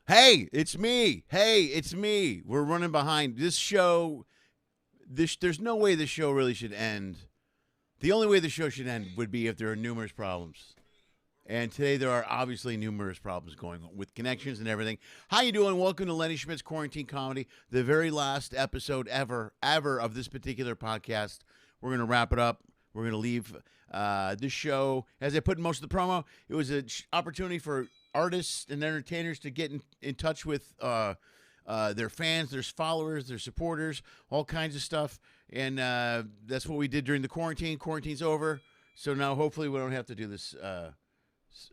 Hey, it's me. Hey, it's me. We're running behind. This show, there's no way this show really should end. The only way the show should end would be if there are numerous problems. And today there are obviously numerous problems going on with connections and everything. How you doing? Welcome to Lenny Schmidts Quarantine Comedy, the very last episode ever of this particular podcast. We're going to wrap it up. We're going to leave this show. As I put in most of the promo, it was an opportunity for artists and entertainers to get in touch with their fans, their followers, their supporters, all kinds of stuff. And that's what we did during the quarantine. Quarantine's over. So now hopefully we don't have to do this.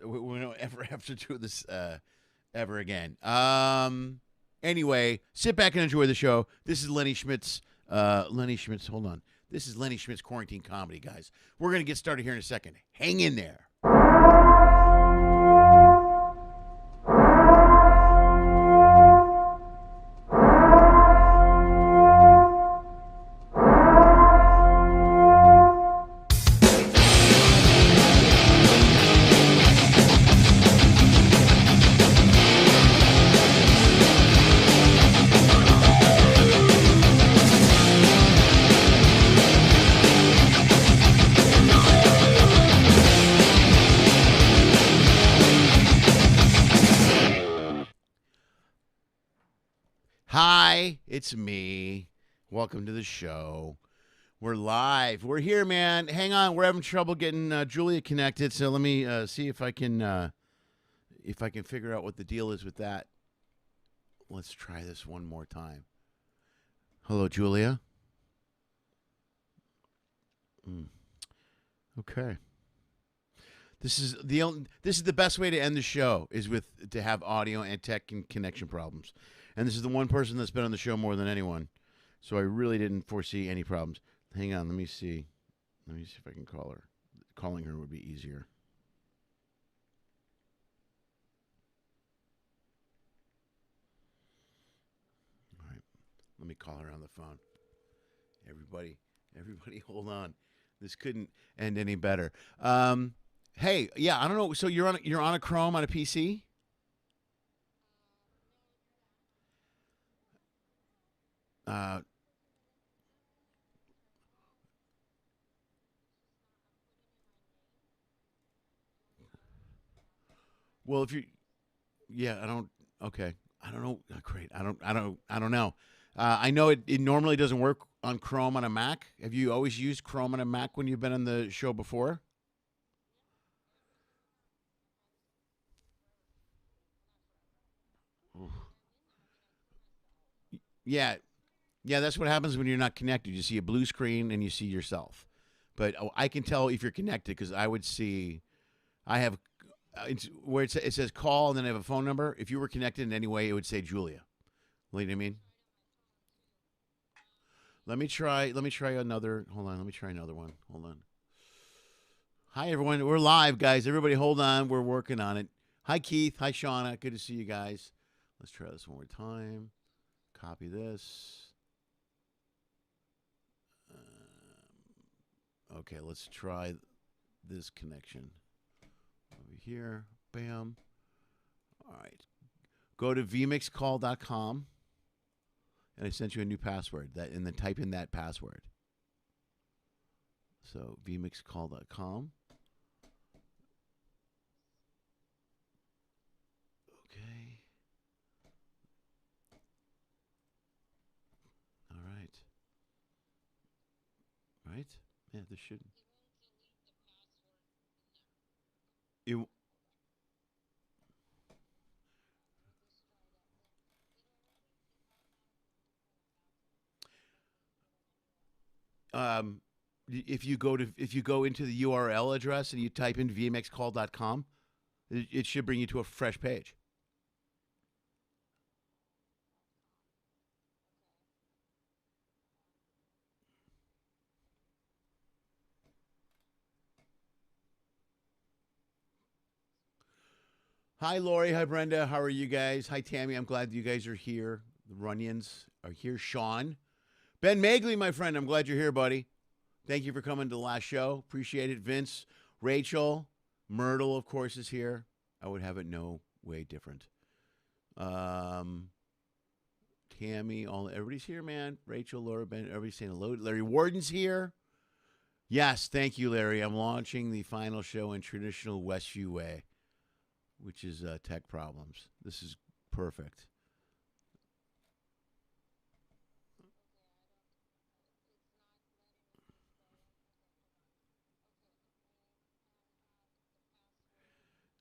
We don't ever have to do this ever again. Anyway, sit back and enjoy the show. This is Lenny Schmidts. Hold on. This is Lenny Schmidts Quarantine Comedy, guys. We're going to get started here in a second. Hang in there. Hi, it's me. Welcome to the show. We're live. We're here, man. Hang on. We're having trouble getting Julia connected, so let me see if I can figure out what the deal is with that. Let's try this one more time. Hello, Julia. Okay. This is the best way to end the show is to have audio and tech and connection problems. And this is the one person that's been on the show more than anyone. So I really didn't foresee any problems. Hang on, let me see. Let me see if I can call her. Calling her would be easier. All right. Let me call her on the phone. Everybody hold on. This couldn't end any better. Hey, yeah, I don't know. So you're on a Chrome on a PC? Well, if you, yeah, I don't. Okay, I don't know. Great. I don't know. I know it normally doesn't work on Chrome on a Mac. Have you always used Chrome on a Mac when you've been on the show before? Oof. Yeah, yeah. That's what happens when you're not connected. You see a blue screen and you see yourself. But I can tell if you're connected because I would see. I have it's where it says call and then I have a phone number. If you were connected in any way, it would say Julia. You know what I mean? Let me try another. Hold on. Let me try another one. Hold on. Hi, everyone. We're live, guys. Everybody hold on. We're working on it. Hi, Keith. Hi, Shauna. Good to see you guys. Let's try this one more time. Copy this. Okay, let's try this connection. Over here. Bam. All right. Go to vmixcall.com. And I sent you a new password. And then type in that password. So vmixcall.com. Okay. All right. Right? Yeah, this should. It, um, if you go into the URL address and you type in vmxcall.com, it should bring you to a fresh page. Hi, Lori. Hi, Brenda. How are you guys? Hi, Tammy. I'm glad you guys are here. The Runions are here. Sean. Ben Magley, my friend. I'm glad you're here, buddy. Thank you for coming to the last show. Appreciate it. Vince, Rachel, Myrtle, of course, is here. I would have it no way different. Tammy, everybody's here, man. Rachel, Laura, Ben, everybody's saying hello. Larry Warden's here. Yes, thank you, Larry. I'm launching the final show in traditional Westview way, which is Tech Problems. This is perfect.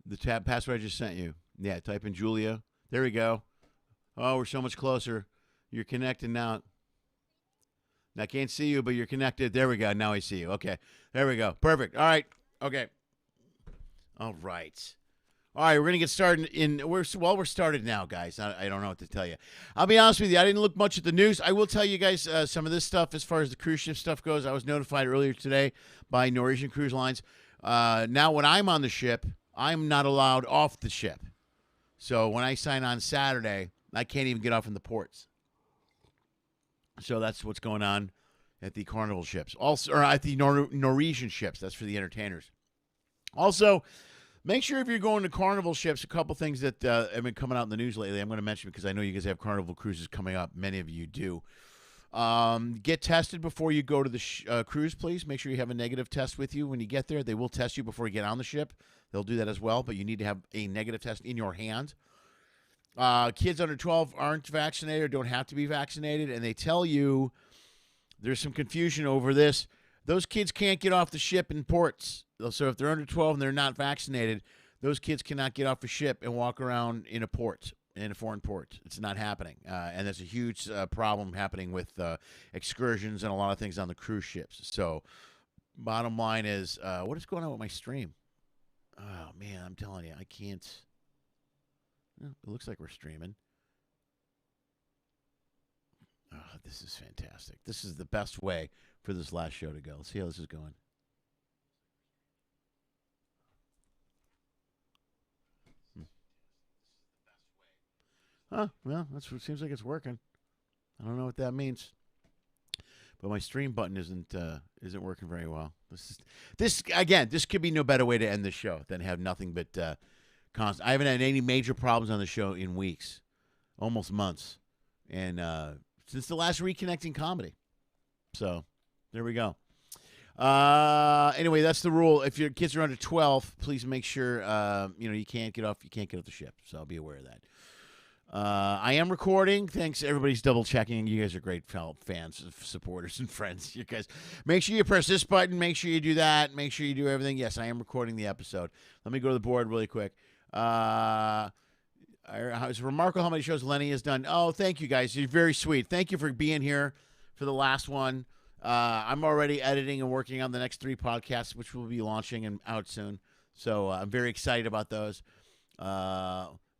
The tab password I just sent you. Yeah, type in Julia. There we go. Oh, we're so much closer. You're connected now. I can't see you, but you're connected. There we go. Now I see you. Okay. There we go. Perfect. All right. Okay. All right. All right, we're going to get started we're started now, guys. I don't know what to tell you. I'll be honest with you. I didn't look much at the news. I will tell you guys some of this stuff as far as the cruise ship stuff goes. I was notified earlier today by Norwegian Cruise Lines. Now, when I'm on the ship, I'm not allowed off the ship. So when I sign on Saturday, I can't even get off in the ports. So that's what's going on at the Carnival ships. Also, or at the Norwegian ships. That's for the entertainers. Also, make sure if you're going to Carnival ships, a couple things that have been coming out in the news lately, I'm going to mention because I know you guys have Carnival cruises coming up. Many of you do. Get tested before you go to the cruise, please. Make sure you have a negative test with you when you get there. They will test you before you get on the ship. They'll do that as well, but you need to have a negative test in your hand. Kids under 12 aren't vaccinated or don't have to be vaccinated, and they tell you there's some confusion over this. Those kids can't get off the ship in ports. So if they're under 12 and they're not vaccinated, those kids cannot get off a ship and walk around in a port, in a foreign port. It's not happening. And there's a huge problem happening with excursions and a lot of things on the cruise ships. So bottom line is, what is going on with my stream? Oh, man, I'm telling you, I can't. Well, it looks like we're streaming. Oh, this is fantastic. This is the best way for this last show to go. Let's see how this is going. Oh, well, that's what seems like it's working. I don't know what that means, but my stream button isn't working very well. This again. This could be no better way to end the show than have nothing but constant. I haven't had any major problems on the show in weeks, almost months, and since the last Reconnecting Comedy. So there we go. Anyway, that's the rule. If your kids are under 12, please make sure you can't get off the ship. So I'll be aware of that. I am recording. Thanks. Everybody's double checking. You guys are great fans, supporters, and friends. You guys, make sure you press this button. Make sure you do that. Make sure you do everything. Yes, I am recording the episode. Let me go to the board really quick. It's remarkable how many shows Lenny has done. Oh, thank you guys. You're very sweet. Thank you for being here for the last one. I'm already editing and working on the next 3 podcasts, which will be launching and out soon. So I'm very excited about those.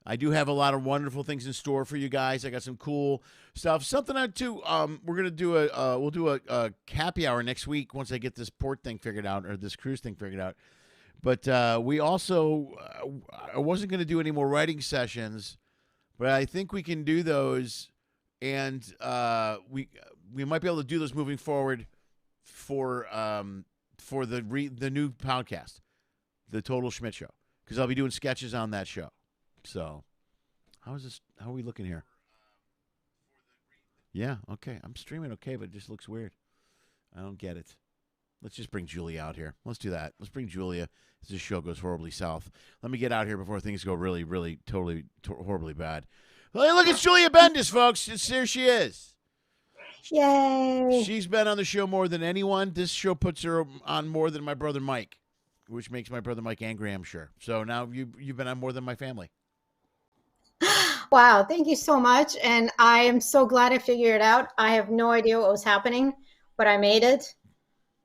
I do have a lot of wonderful things in store for you guys. I got some cool stuff. Something we're gonna do we'll do a happy hour next week once I get this port thing figured out or this cruise thing figured out. But we also I wasn't gonna do any more writing sessions, but I think we can do those, and we might be able to do those moving forward for the new podcast, the Total Schmidt Show, because I'll be doing sketches on that show. So, how are we looking here? Yeah, okay. I'm streaming okay, but it just looks weird. I don't get it. Let's just bring Julia out here. Let's do that. Let's bring Julia as this show goes horribly south. Let me get out here before things go really, really, totally, horribly bad. Hey, look, it's Julia Bendis, folks. There she is. Yay. She's been on the show more than anyone. This show puts her on more than my brother Mike, which makes my brother Mike angry, I'm sure. So now you've been on more than my family. Wow, thank you so much. And I am so glad I figured it out. I have no idea what was happening, but I made it.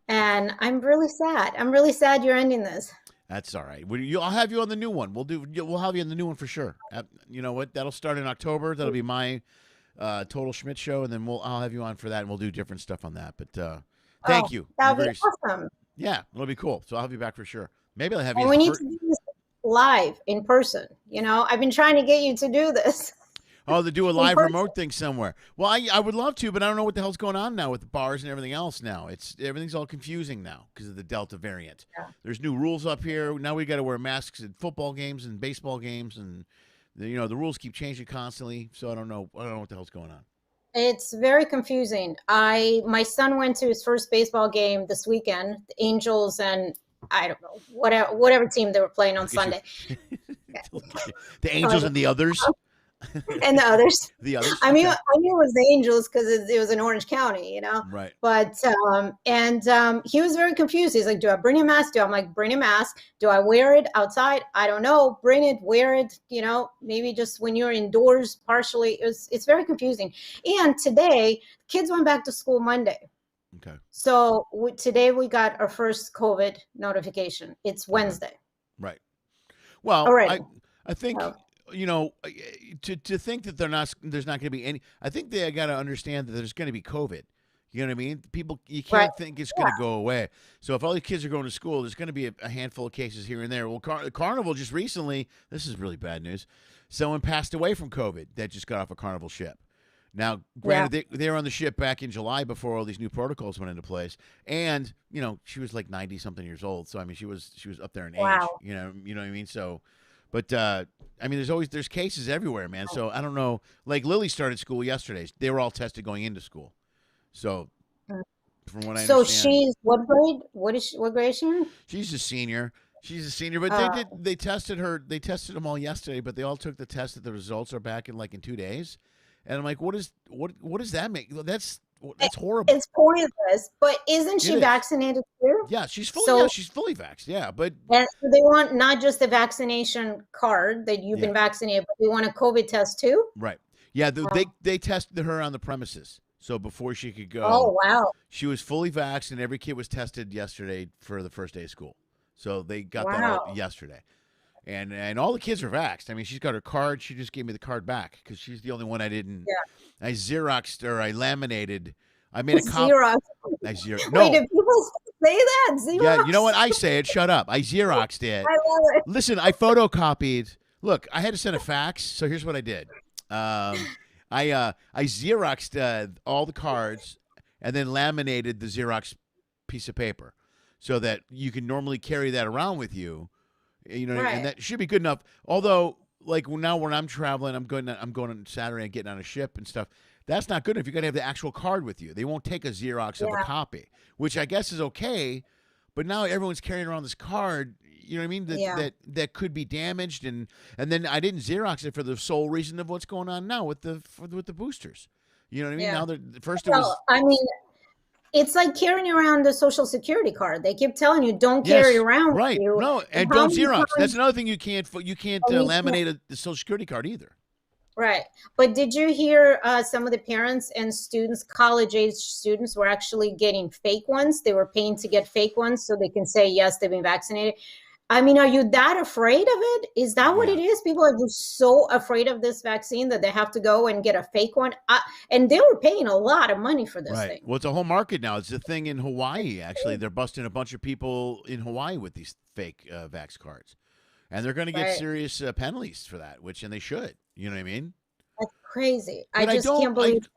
And I'm really sad. I'm really sad you're ending this. That's all right. I'll have you on the new one. We'll have you on the new one for sure. You know what? That'll start in October. That'll be my Total Schmidt show, and then I'll have you on for that, and we'll do different stuff on that. But thank you. That would be awesome. Yeah, it'll be cool. So I'll have you back for sure. Maybe I'll have you. And we need to do this live in person. I've been trying to get you to do this. Oh, to do a live remote thing somewhere. Well, I would love to, but I don't know what the hell's going on now with the bars and everything else now. Everything's all confusing now because of the Delta variant. Yeah. There's new rules up here. Now we got to wear masks at football games and baseball games, and The rules keep changing constantly, so I don't know what the hell's going on. It's very confusing. My son went to his first baseball game this weekend, the Angels and I don't know, whatever team they were playing on Sunday. The Angels and the others. And the others. The others. I knew it was the Angels because it was in Orange County, Right. But he was very confused. He's like, "Do I bring a mask? I'm like, bring a mask. Do I wear it outside? I don't know. Bring it, wear it. Maybe just when you're indoors partially." It's very confusing. And today, kids went back to school Monday. Okay. So today we got our first COVID notification. It's Wednesday. Right. Well, I think. To think that there's not going to be any. I think they got to understand that there's going to be COVID. You know what I mean? People, you can't think it's going to go away. So if all the kids are going to school, there's going to be a handful of cases here and there. Well, Carnival just recently, this is really bad news. Someone passed away from COVID that just got off a Carnival ship. Now, granted, they were on the ship back in July before all these new protocols went into place, and she was like 90-something years old. So I mean, she was up there in age. You know what I mean? So. But, I mean, there's cases everywhere, man. So I don't know. Like Lily started school yesterday. They were all tested going into school. So from what I understand. So she's what grade? What grade is she in? She's a senior. But they tested her. They tested them all yesterday, but they all took the test that the results are back in 2 days. And I'm like, what does that make? That's horrible. It's pointless. But isn't she vaccinated too? Yeah, she's fully vaxxed. Yeah, but and so they want not just the vaccination card that you've been vaccinated, but they want a COVID test too. Right. Yeah. They tested her on the premises, so before she could go. Oh wow. She was fully vaxxed, and every kid was tested yesterday for the first day of school. So they got that all yesterday. And all the kids are vaxxed. I mean, she's got her card. She just gave me the card back because she's the only one I didn't. Yeah. I Xeroxed or I laminated. I made a copy. Xerox. No. Wait, did people say that? Xerox? Yeah, you know what? I say it. Shut up. I Xeroxed it. I love it. Listen, I photocopied. Look, I had to send a fax, so here's what I did. I Xeroxed all the cards and then laminated the Xerox piece of paper so that you can normally carry that around with you. And that should be good enough. Although, like now when I'm traveling, I'm going on Saturday and getting on a ship and stuff. That's not good enough. You got to have the actual card with you. They won't take a Xerox of a copy, which I guess is okay. But now everyone's carrying around this card. You know what I mean? That could be damaged, and then I didn't Xerox it for the sole reason of what's going on now with the boosters. You know what I mean? Now first it was. I mean, it's like carrying around the Social Security card. They keep telling you don't carry around with you. No, and don't Xerox. That's another thing you can't laminate the Social Security card either. Right. But did you hear some of the parents and students, college-age students, were actually getting fake ones? They were paying to get fake ones so they can say, yes, they've been vaccinated. I mean, are you that afraid of it? Is that what it is? People are just so afraid of this vaccine that they have to go and get a fake one. And they were paying a lot of money for this thing. Well, it's a whole market now. It's a thing in Hawaii, actually. They're busting a bunch of people in Hawaii with these fake vax cards. And they're going to get serious penalties for that, and they should. You know what I mean? That's crazy. But I just can't believe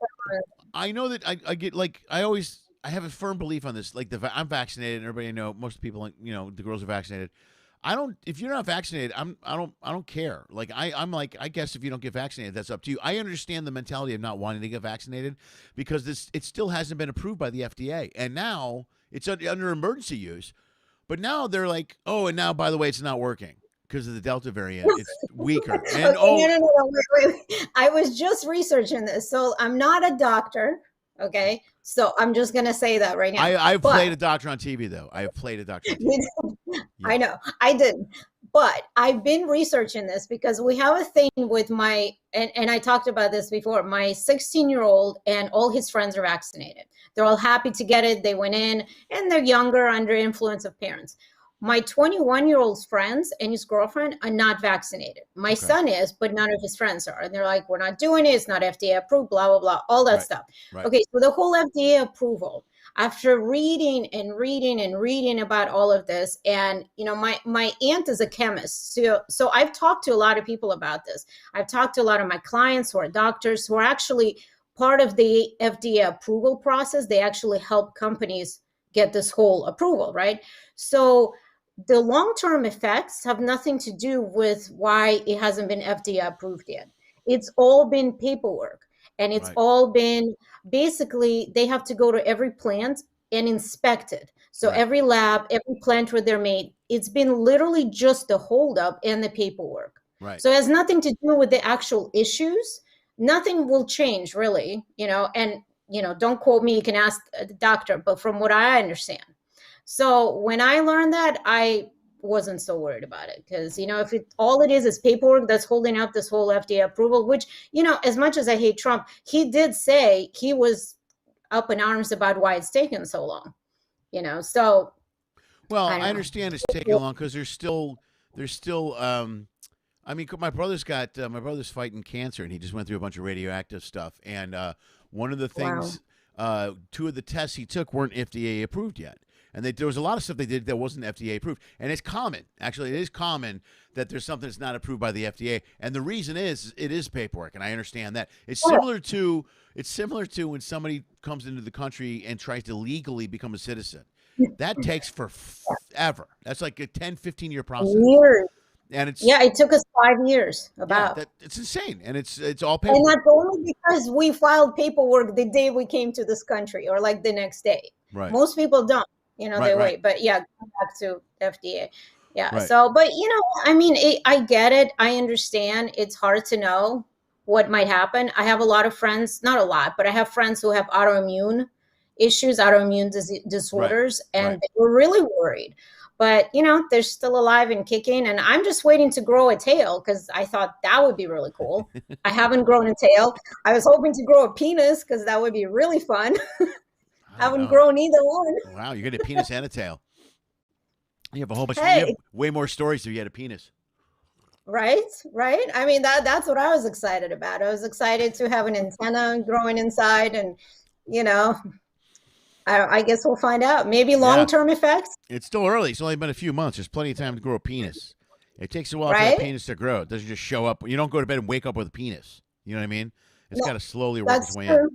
I know that I get I have a firm belief on this. Like I'm vaccinated, and everybody I know, most people, the girls are vaccinated. If you're not vaccinated, I don't care. Like I'm like, I guess if you don't get vaccinated, that's up to you. I understand the mentality of not wanting to get vaccinated because it still hasn't been approved by the FDA. And now it's under emergency use. But now they're like, oh, and now, by the way, it's not working because of the Delta variant. It's weaker. And no, wait. I was just researching this. So I'm not a doctor. Okay. So I'm just going to say that right now. I've played a doctor on TV, though. I have played a doctor on TV. I know. I didn't. But I've been researching this because we have a thing with and I talked about this before, my 16-year-old and all his friends are vaccinated. They're all happy to get it. They went in and they're younger, under influence of parents. My 21-year-old's friends and his girlfriend are not vaccinated. My son is, but none of his friends are. And they're like, we're not doing it. It's not FDA approved, blah, blah, blah, all that stuff. Right. Okay, so the whole FDA approval, after reading and reading and reading about all of this, and, my aunt is a chemist. So I've talked to a lot of people about this. I've talked to a lot of my clients who are doctors who are actually part of the FDA approval process. They actually help companies get this whole approval, right? So the long-term effects have nothing to do with why it hasn't been FDA approved yet. It's all been paperwork, and it's Right. all been basically they have to go to every plant and inspect it. So Right. every lab, every plant where they're made, it's been literally just the holdup and the paperwork. Right. So it has nothing to do with the actual issues. Nothing will change really, and don't quote me, you can ask the doctor, but from what I understand. So when I learned that, I wasn't so worried about it because, if all it is paperwork that's holding up this whole FDA approval, which, as much as I hate Trump, he did say he was up in arms about why it's taken so long, so Well, I I don't know. understand it's taking long because there's still. I mean, my brother's fighting cancer, and he just went through a bunch of radioactive stuff. And one of the Wow. things, two of the tests he took weren't FDA approved yet. And there was a lot of stuff they did that wasn't FDA approved. And it's common. Actually, it is common that there's something that's not approved by the FDA. And the reason is it is paperwork, and I understand that. It's similar to when somebody comes into the country and tries to legally become a citizen. That takes forever. That's like a 10, 15-year process. Years. And it's Yeah, it took us 5 years about. it's insane. And it's all And paperwork. that's only because we filed paperwork the day we came to this country or like the next day. Right. Most people don't, Right, they right. wait. But yeah, going back to FDA. Yeah. Right. So, but I mean, I get it. I understand. It's hard to know what might happen. I have a lot of friends, not a lot, but I have friends who have autoimmune issues, autoimmune Right. disorders, and Right. they were really worried. But they're still alive and kicking, and I'm just waiting to grow a tail because I thought that would be really cool. I haven't grown a tail. I was hoping to grow a penis because that would be really fun. I I don't haven't know. grown either one. Wow, you get a penis and a tail. You have a whole bunch. You have Hey, way more stories if you had a penis. right, right. I mean that's what I was excited about. I was excited to have an antenna growing inside, and you know, I guess we'll find out. Maybe Yeah, long-term effects, it's still early. It's only been a few months. There's plenty of time to grow a penis. It takes a while for that right? penis to grow. It doesn't just show up. You don't go to bed and wake up with a penis. You know what I mean? It's No, got to slowly work its that's way in. true.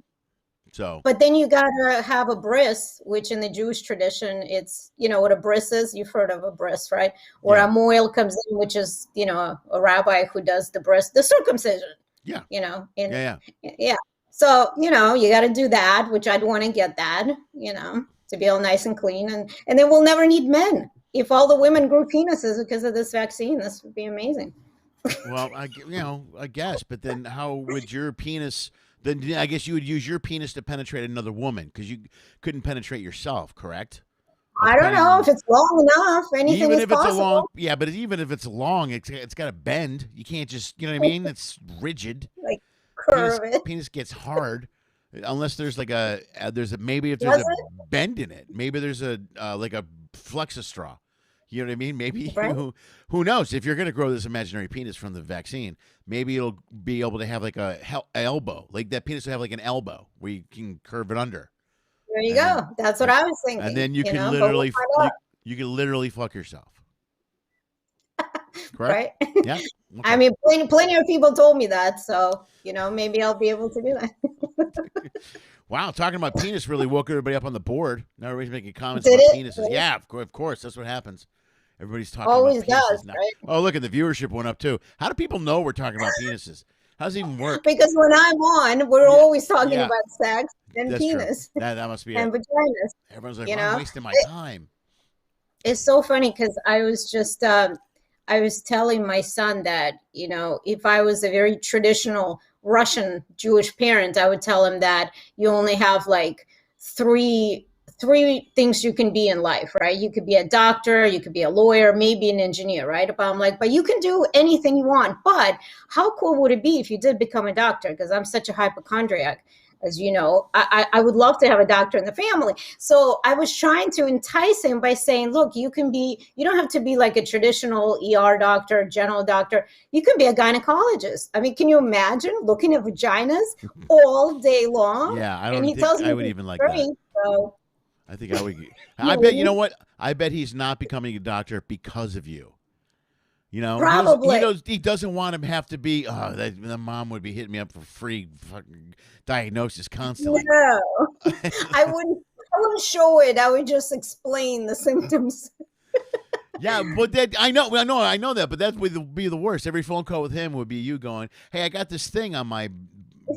So, But then you gotta have a bris, which in the Jewish tradition, it's what a bris is. You've heard of a bris, right? Where yeah, a moil comes in, which is a rabbi who does the bris, the circumcision. yeah, In yeah, yeah. So you got to do that, which I'd want to get that, to be all nice and clean, and then we'll never need men. If all the women grew penises because of this vaccine, this would be amazing. Well, I guess, but then how would your penis? Then I guess you would use your penis to penetrate another woman because you couldn't penetrate yourself, correct? Or I don't know depending, if it's long enough. Anything even is if it's a long, possible. yeah, but even if it's long, it's got to bend. You can't just, you know what I mean? It's rigid. Like Penis curve it. penis gets hard unless there's like maybe if there's Does a it? bend in it. Maybe there's a like a straw. You know what I mean? Maybe Right? who knows? If you're going to grow this imaginary penis from the vaccine, maybe it'll be able to have like a elbow. Like that penis will have like an elbow where you can curve it under, There you and then go. That's what and, I was and thinking. then you can But we'll literally find out, you can literally fuck yourself. Correct? right? Yeah. I Okay. mean, plenty of people told me that, so maybe I'll be able to do that. Wow, talking about penis really woke everybody up on the board. Now everybody's making comments Did about it? penises. Yeah, of course, that's what happens. Everybody's talking about Always penises does, now. right? Oh, look, and the viewership went up too. How do people know we're talking about penises? How does it even work? Because when I'm on, we're Yeah, always talking yeah, about sex and that's true. penis That must be and it. vaginas. Everyone's like, You well, I'm know, wasting my time. it's so funny because I was telling my son that if I was a very traditional Russian Jewish parent, I would tell him that you only have like three things you can be in life, right? You could be a doctor, you could be a lawyer, maybe an engineer, right? But I'm like, but you can do anything you want. But how cool would it be if you did become a doctor? Because I'm such a hypochondriac, as you know. I would love to have a doctor in the family. So I was trying to entice him by saying, look, you don't have to be like a traditional ER doctor, general doctor. You can be a gynecologist. I mean, can you imagine looking at vaginas all day long? Yeah, I And don't he think tells I me would it's even like that. great. So I think I would. you I bet you know, know what? I bet he's not becoming a doctor because of you. You know, probably. he doesn't want him to have to be. Oh, the mom would be hitting me up for free fucking diagnosis constantly. No, I wouldn't. I wouldn't show it. I would just explain the symptoms. Yeah, but that I know that, but that would be the worst. Every phone call with him would be you going, "Hey, I got this thing on my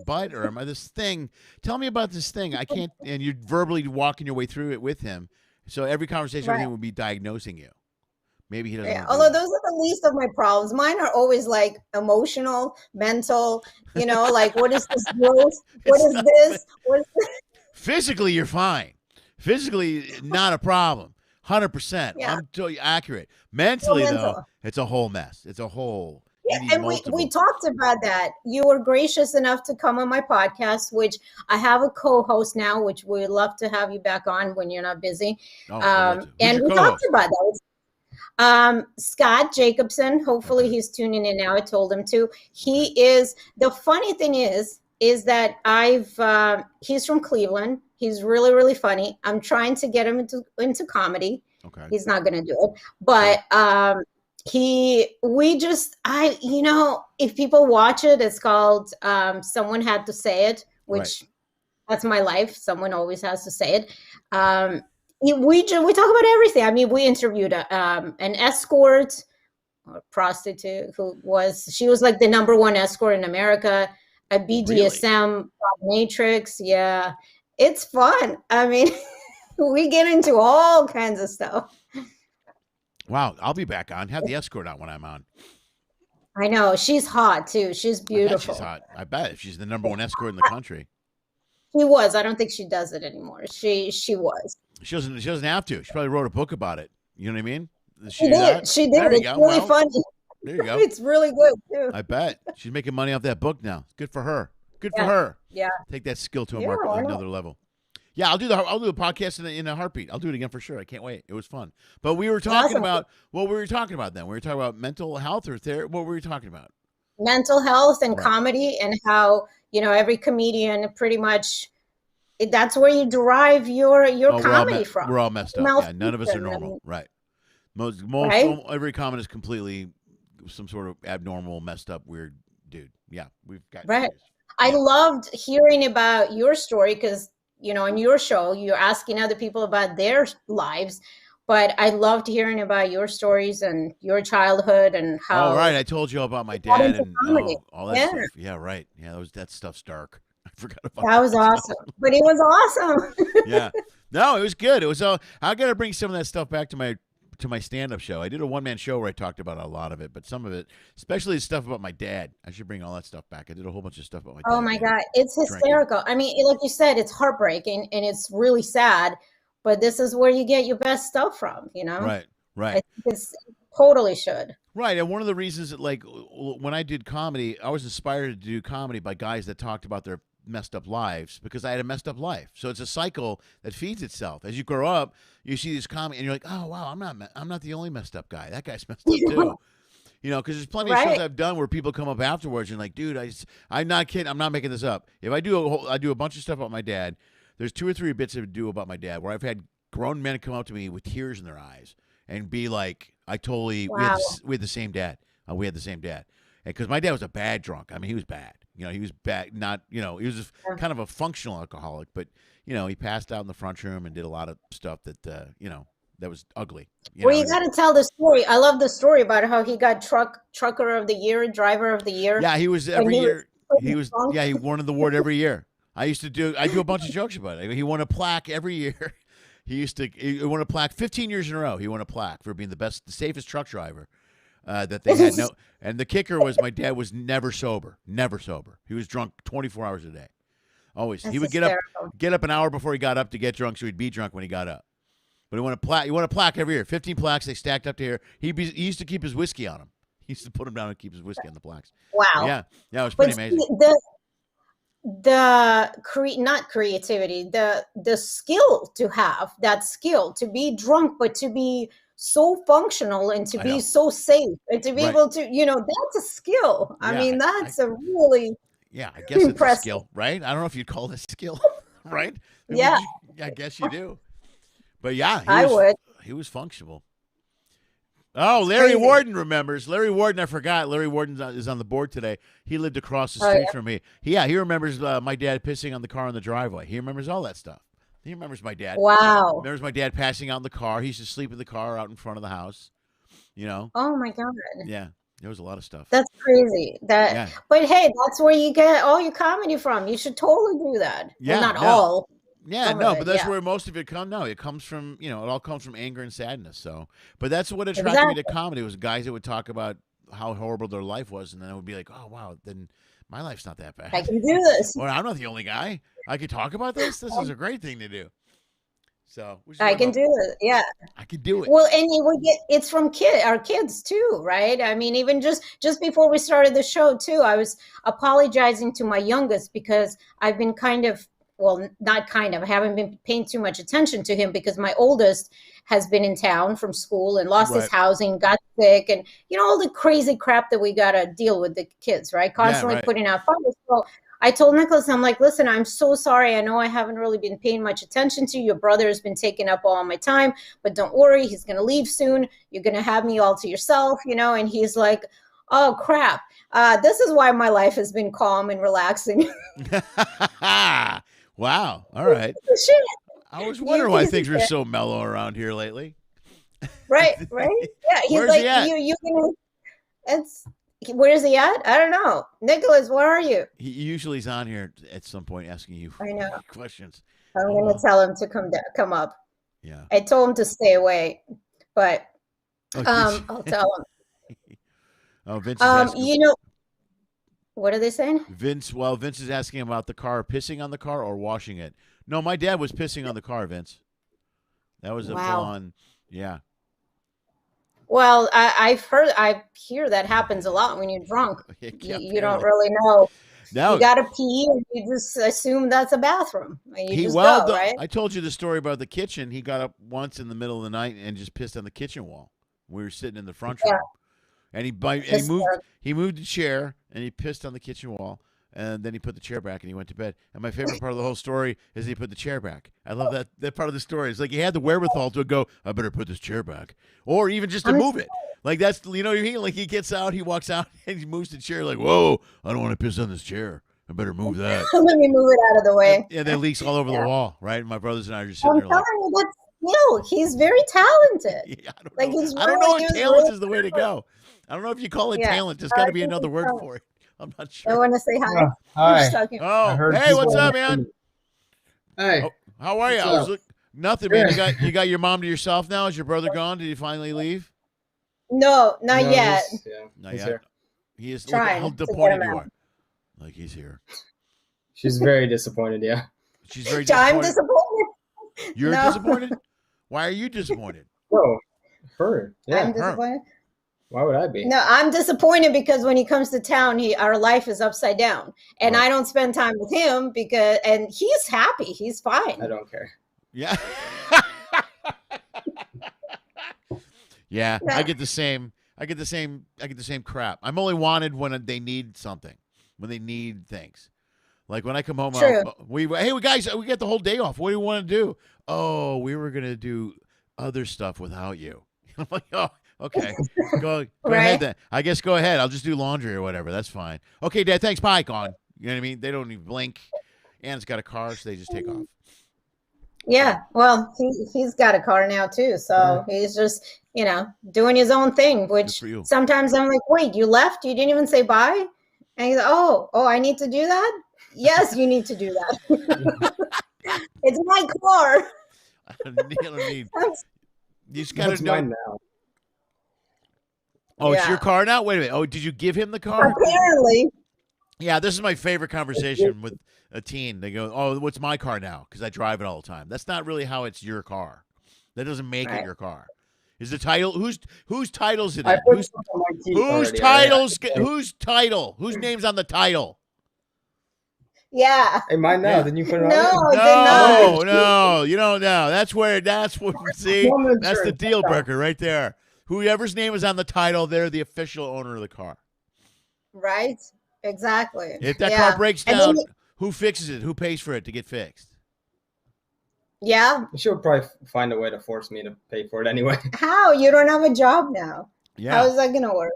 butt, or this thing. Tell me about this thing. I can't." And you're verbally walking your way through it with him. So every conversation with him would be diagnosing you. Maybe he doesn't. Yeah, although those are the least of my problems. Mine are always like emotional, mental. Like what is this growth? What is this? What is this? Physically, you're fine. Physically, not a problem. 100%. Yeah. I'm totally accurate. Mentally, though, it's a whole mess. It's a whole. Yeah, and we talked about that. You were gracious enough to come on my podcast, which I have a co-host now, which we'd love to have you back on when you're not busy. And we talked about that. Scott Jacobson, hopefully he's tuning in now. I told him to. He is, the funny thing is that he's from Cleveland. He's really, really funny. I'm trying to get him into comedy. Okay. He's not going to do it. But if people watch it, it's called Someone Had to Say It, which that's my life. Someone always has to say it. We talk about everything. I mean, we interviewed an escort or prostitute she was like the #1 escort in America, a BDSM matrix. Yeah, it's fun. I mean, we get into all kinds of stuff. Wow, I'll be back on. Have the escort on when I'm on. I know. She's hot, too. She's beautiful. She's hot. I bet. She's the #1 escort in the country. She was. I don't think she does it anymore. She was. She doesn't have to. She probably wrote a book about it. You know what I mean? She did. She did. It's really funny. There you go. It's really good, too. I bet. She's making money off that book now. Good for her. Good for her. Yeah. Take that skill to another level. Yeah, I'll do the podcast in a heartbeat. I'll do it again for sure. I can't wait. It was fun. But we were talking about what we were talking about then. We were talking about mental health or therapy. What were we talking about? Mental health and comedy, and how every comedian pretty much that's where you derive your comedy from. We're all messed up. Yeah, none of us are normal. Right. Most every comic is completely some sort of abnormal, messed up, weird dude. Yeah, we've got right. I loved hearing about your story because on your show you're asking other people about their lives, but I loved hearing about your stories and your childhood and how. Oh right, I told you about my dad and all that stuff. Yeah, right. Yeah, that stuff's dark. I forgot about that. That was awesome, but it was awesome. Yeah, no, it was good. It was. I got to bring some of that stuff back to my stand-up show. I did a one-man show where I talked about a lot of it, but some of it, especially the stuff about my dad, I should bring all that stuff back. I did a whole bunch of stuff about my dad. Oh my God, it's hysterical. I mean, like you said, it's heartbreaking and it's really sad, but this is where you get your best stuff from, Right. I think it's totally should. Right, and one of the reasons that, like, when I did comedy, I was inspired to do comedy by guys that talked about their messed up lives because I had a messed up life. So it's a cycle that feeds itself. As you grow up, you see these comedy and you're like, oh wow, I'm not the only messed up guy. That guy's messed up too. Because there's plenty of shows I've done where people come up afterwards and like, dude, I'm not kidding. I'm not making this up. If I do a bunch of stuff about my dad, there's 2 or 3 bits I do about my dad where I've had grown men come up to me with tears in their eyes and be like, we had the same dad. We had the same dad. Because my dad was a bad drunk. I mean, he was bad. He was bad. Not, he was kind of a functional alcoholic, but he passed out in the front room and did a lot of stuff that that was ugly. You got to tell the story. I love the story about how he got trucker of the year, driver of the year. Yeah, he was every year. He won the award every year. I do a bunch of jokes about it. He won a plaque every year. He won a plaque 15 years in a row. He won a plaque for being the safest truck driver. That they had and the kicker was my dad was never sober. He was drunk 24 hours a day. Always. He would get up an hour before he got up to get drunk, so he'd be drunk when he got up. But he won a plaque every year. 15 plaques, they stacked up to here. He used to keep his whiskey on him. He used to put them down and keep his whiskey on the plaques. Wow. Yeah, it was pretty amazing. Not creativity, the skill to have that skill to be drunk, but to be so functional and to be so safe and to be able to, that's a skill. I mean, that's a really I guess impressive. It's a skill, right? I don't know if you'd call this skill, right? Yeah. I guess you do. But yeah, he was functional. Oh, Larry Warden remembers. Larry Warden, I forgot. Larry Warden is on the board today. He lived across the street from me. He remembers my dad pissing on the car in the driveway. He remembers all that stuff. He remembers my dad. Wow. Remembers my dad passing out in the car. He used to sleep in the car out in front of the house. You know? Oh my God. Yeah. There was a lot of stuff. That's crazy. Yeah. But hey, that's where you get all your comedy from. You should totally do that. Yeah. Well, not No. all. Yeah, Some no, of but it, that's yeah. where most of it comes. No, it comes from, it all comes from anger and sadness. So, but that's what attracted me to Exactly. comedy was guys that would talk about how horrible their life was, and then I would be like, oh wow, then my life's not that I bad. can do this. Or I'm not the only guy. I could talk about this. This is a great thing to do. So I can do it. Yeah. I can do it. Well, and we get it's from our kids too, right? I mean, even just before we started the show too, I was apologizing to my youngest because I've been not kind of, I haven't been paying too much attention to him because my oldest has been in town from school and lost his housing, got sick, and all the crazy crap that we got to deal with the kids, right? Constantly putting out fires. So I told Nicholas, I'm like, listen, I'm so sorry. I know I haven't really been paying much attention to you. Your brother has been taking up all my time, but don't worry. He's going to leave soon. You're going to have me all to yourself, And he's like, oh, crap. This is why my life has been calm and relaxing. Wow. All right. Shit. I was wondering why things were so mellow around here lately. Right. Yeah. He's Where's like, he at? Where is he at? I don't know. Nicholas, where are you? He usually is on here at some point asking you questions. I'm going to tell him to come up. Yeah. I told him to stay away, but I'll tell him. Oh, Vince is asking. What are they saying? Vince is asking about the car, pissing on the car or washing it. No, my dad was pissing on the car, Vince. That was a full-on, yeah. Well, I hear that happens a lot when you're drunk. You don't really know. No. You got to pee and you just assume that's a bathroom. Right? I told you the story about the kitchen. He got up once in the middle of the night and just pissed on the kitchen wall. We were sitting in the front room. And he moved the chair and he pissed on the kitchen wall. And then he put the chair back and he went to bed. And my favorite part of the whole story is he put the chair back. I love that part of the story. It's like he had the wherewithal to go, I better put this chair back. Or even just to move it. Like that's, you know what I mean? Like he gets out, he walks out, and he moves the chair like, whoa, I don't want to piss on this chair. I better move that. Let me move it out of the way. And then leaks all over the wall, right? And my brothers and I are just sitting there like. He's very talented. Yeah, I don't know if talent is the way to go. I don't know if you call it talent. There's got to be another word for it. I'm not sure. I want to say hi. Hi. Hey, what's up, man? Hey. Oh, how are you? Nothing, man. You got your mom to yourself now? Is your brother gone? Did he finally leave? No, not yet. Not yet. Here. He is trying. How disappointed you are. Like he's here. She's very disappointed, yeah. She's very disappointed. I'm disappointed. You're disappointed? Why are you disappointed? Oh, her. Yeah. I'm disappointed. Why would I be? No, I'm disappointed because when he comes to town, our life is upside down, and I don't spend time with him and he's happy, he's fine. I don't care. Yeah. Yeah, I get the same. I get the same crap. I'm only wanted when they need something, when they need things. Like when I come home, we guys, we get the whole day off. What do you want to do? Oh, we were gonna do other stuff without you. I'm like, oh, okay, go ahead then. I guess go ahead. I'll just do laundry or whatever. That's fine. Okay, Dad. Thanks. Bye. Gone. You know what I mean? They don't even blink. Anne's got a car, so they just take off. Yeah. Well, he's got a car now too, so he's just doing his own thing. Which sometimes I'm like, wait, you left? You didn't even say bye? And he's like, oh, I need to do that. Yes, you need to do that. It's my car. You just got to know. Mine now. Oh, it's your car now? Wait a minute. Oh, did you give him the car? Apparently. Yeah, this is my favorite conversation with a teen. They go, oh, what's my car now? Because I drive it all the time. That's not really how it's your car. That doesn't make it your car. Is the title whose title's it in? Whose title? Whose name's on the title? Yeah. Hey, mine now. Didn't you put it on? No, you don't know. That's what see, that's the deal breaker right there. Whoever's name is on the title, they're the official owner of the car. Right? Exactly. If that car breaks down, who fixes it? Who pays for it to get fixed? Yeah. She'll probably find a way to force me to pay for it anyway. How? You don't have a job now. Yeah. How is that going to work?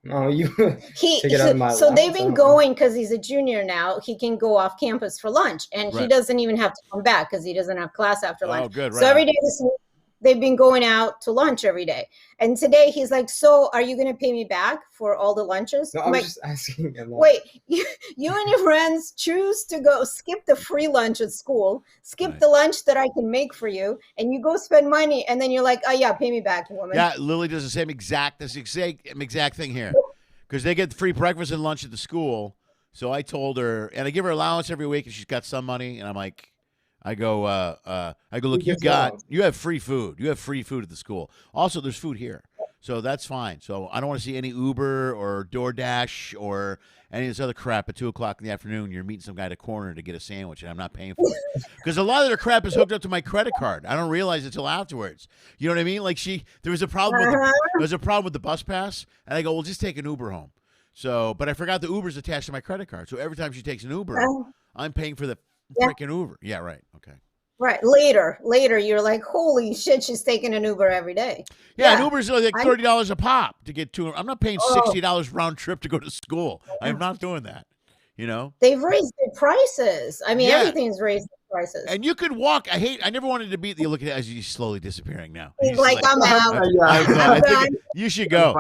No, take it out of my so they've been going because he's a junior now. He can go off campus for lunch, and he doesn't even have to come back because he doesn't have class after lunch. Oh, good. Right. So every day this week, they've been going out to lunch every day. And today he's like, so are you going to pay me back for all the lunches? No, I was just asking him. Wait, you and your friends choose to go skip the free lunch at school, skip the lunch that I can make for you, and you go spend money, and then you're like, oh yeah, pay me back, woman. Yeah, Lily does the same exact thing here. Because they get free breakfast and lunch at the school. So I told her, and I give her allowance every week, and she's got some money, and I'm like, I go, look, you have free food. You have free food at the school. Also, there's food here. So that's fine. So I don't want to see any Uber or DoorDash or any of this other crap at 2 o'clock in the afternoon. You're meeting some guy at a corner to get a sandwich, and I'm not paying for it. Because a lot of their crap is hooked up to my credit card. I don't realize it until afterwards. You know what I mean? Like there was a problem with the bus pass, and I go, well, just take an Uber home. So, but I forgot the Uber's attached to my credit card. So every time she takes an Uber, I'm paying for the freaking Uber. Yeah, right. Okay. Right. Later, you're like, holy shit, she's taking an Uber every day. Yeah, an Uber's like $30 a pop to get to. I'm not paying $60 round trip to go to school. I'm not doing that. You know? They've raised the prices. I mean, everything's raised the prices. And you could walk. I never wanted to be. You look at it as he's slowly disappearing now. He's like, I'm out. I think you should go.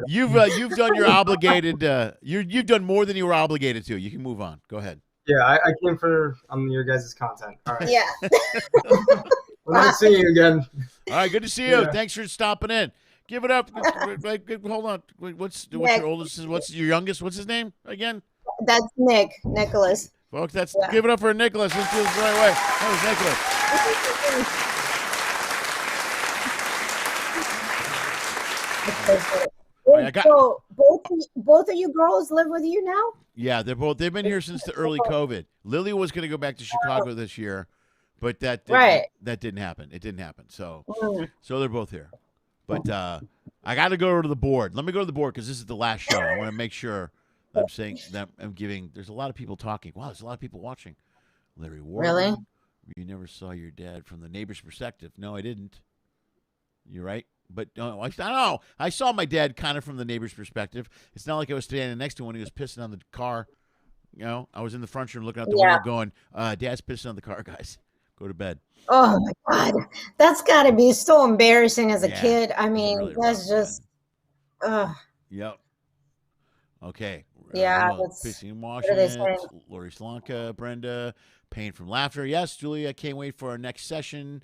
You've done your obligated. You've done more than you were obligated to. You can move on. Go ahead. Yeah, I came for your guys' content. All right. Yeah. Well, nice seeing you again. All right, good to see you. Thanks for stopping in. Give it up. Hold on. What's your oldest? What's your youngest? What's his name again? That's Nicholas. Folks, give it up for Nicholas. Let's do this the right way. That was Nicholas. So both of you girls live with you now? Yeah, they've been here since the early COVID. Lily was going to go back to Chicago this year, but that didn't happen. It didn't happen. So they're both here. But I got to go to the board. Let me go to the board because this is the last show. I want to make sure I'm saying that I'm giving. There's a lot of people talking. Wow, there's a lot of people watching. Larry Warren. Really? You never saw your dad from the neighbor's perspective. No, I didn't. You're right. But I don't know. I saw my dad kind of from the neighbor's perspective. It's not like I was standing next to him when he was pissing on the car. You know, I was in the front room looking out the window going, Dad's pissing on the car, guys. Go to bed. Oh, my God. That's got to be so embarrassing as a kid. I mean, really that's just. Yep. Okay. Yeah. Pissing in Washington. Lori Slanka, Brenda. Pain from laughter. Yes, Julia, I can't wait for our next session.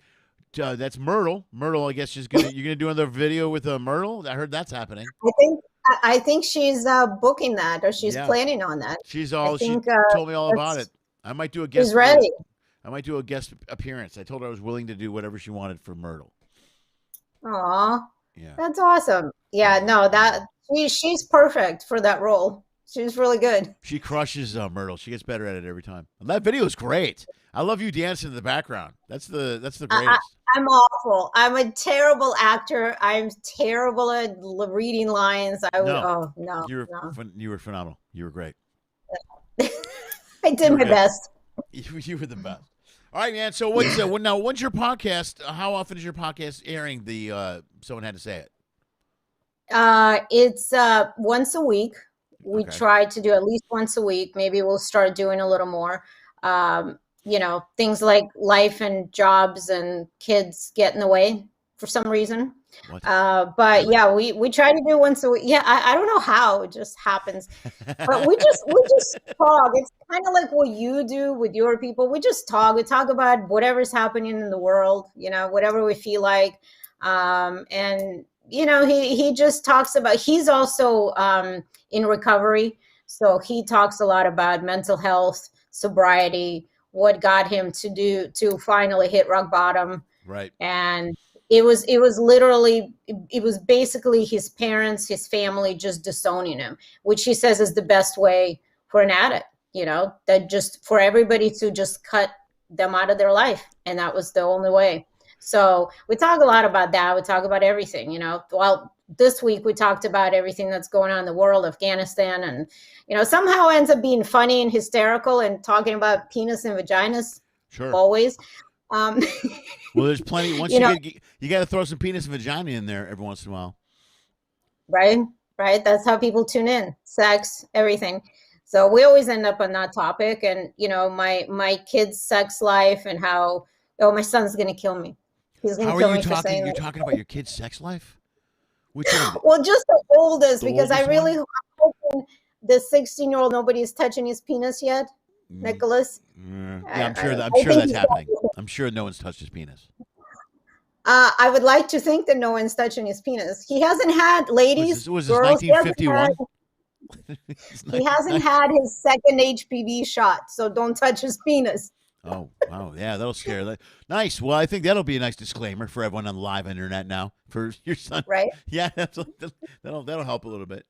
That's Myrtle. Myrtle, I guess, you're gonna do another video with Myrtle. I heard that's happening. I think she's booking that, or she's planning on that. She told me all about it. I might do a guest. She's ready. I might do a guest appearance. I told her I was willing to do whatever she wanted for Myrtle. Aw, yeah, that's awesome. Yeah, no, she's perfect for that role. She's really good. She crushes Myrtle. She gets better at it every time. And that video is great. I love you dancing in the background. That's the greatest. I'm awful. I'm a terrible actor. I'm terrible at reading lines. No. You were phenomenal. You were great. I did my best. You were the best. All right, man. So when's your podcast? How often is your podcast airing? Someone had to say it. It's once a week. We try to do at least once a week. Maybe we'll start doing a little more. Things like life and jobs and kids get in the way for some reason. But yeah, we try to do once a week. Yeah, I don't know how, it just happens. But we just talk. It's kind of like what you do with your people. We just talk. We talk about whatever's happening in the world, whatever we feel like. And he just talks about, he's also in recovery. So he talks a lot about mental health, sobriety, what got him to finally hit rock bottom. Right. And it was basically his parents, his family just disowning him, which he says is the best way for an addict, that just for everybody to just cut them out of their life. And that was the only way. So we talk a lot about that. We talk about everything, Well, this week we talked about everything that's going on in the world, Afghanistan, and, somehow ends up being funny and hysterical and talking about penis and vaginas. Sure. Always. Well, there's plenty. Once you got to throw some penis and vagina in there every once in a while. Right. That's how people tune in. Sex, everything. So we always end up on that topic. And, my kids' sex life and how, my son's going to kill me. He's going How to kill are you me for talking? saying You're that. talking about your kid's sex life? Which one? Well, just the oldest, The because I oldest really one? hoping the 16-year-old, nobody's touching his penis yet, Nicholas. Yeah, I'm sure I that's think happening. I'm sure no one's touched his penis. I would like to think that no one's touching his penis. He hasn't had, ladies, Was this girls, 1951? he hasn't had his second HPV shot, so don't touch his penis. Oh, wow. Yeah, that'll scare that. Nice. Well, I think that'll be a nice disclaimer for everyone on the live internet now for your son. Right? Yeah, that'll help a little bit.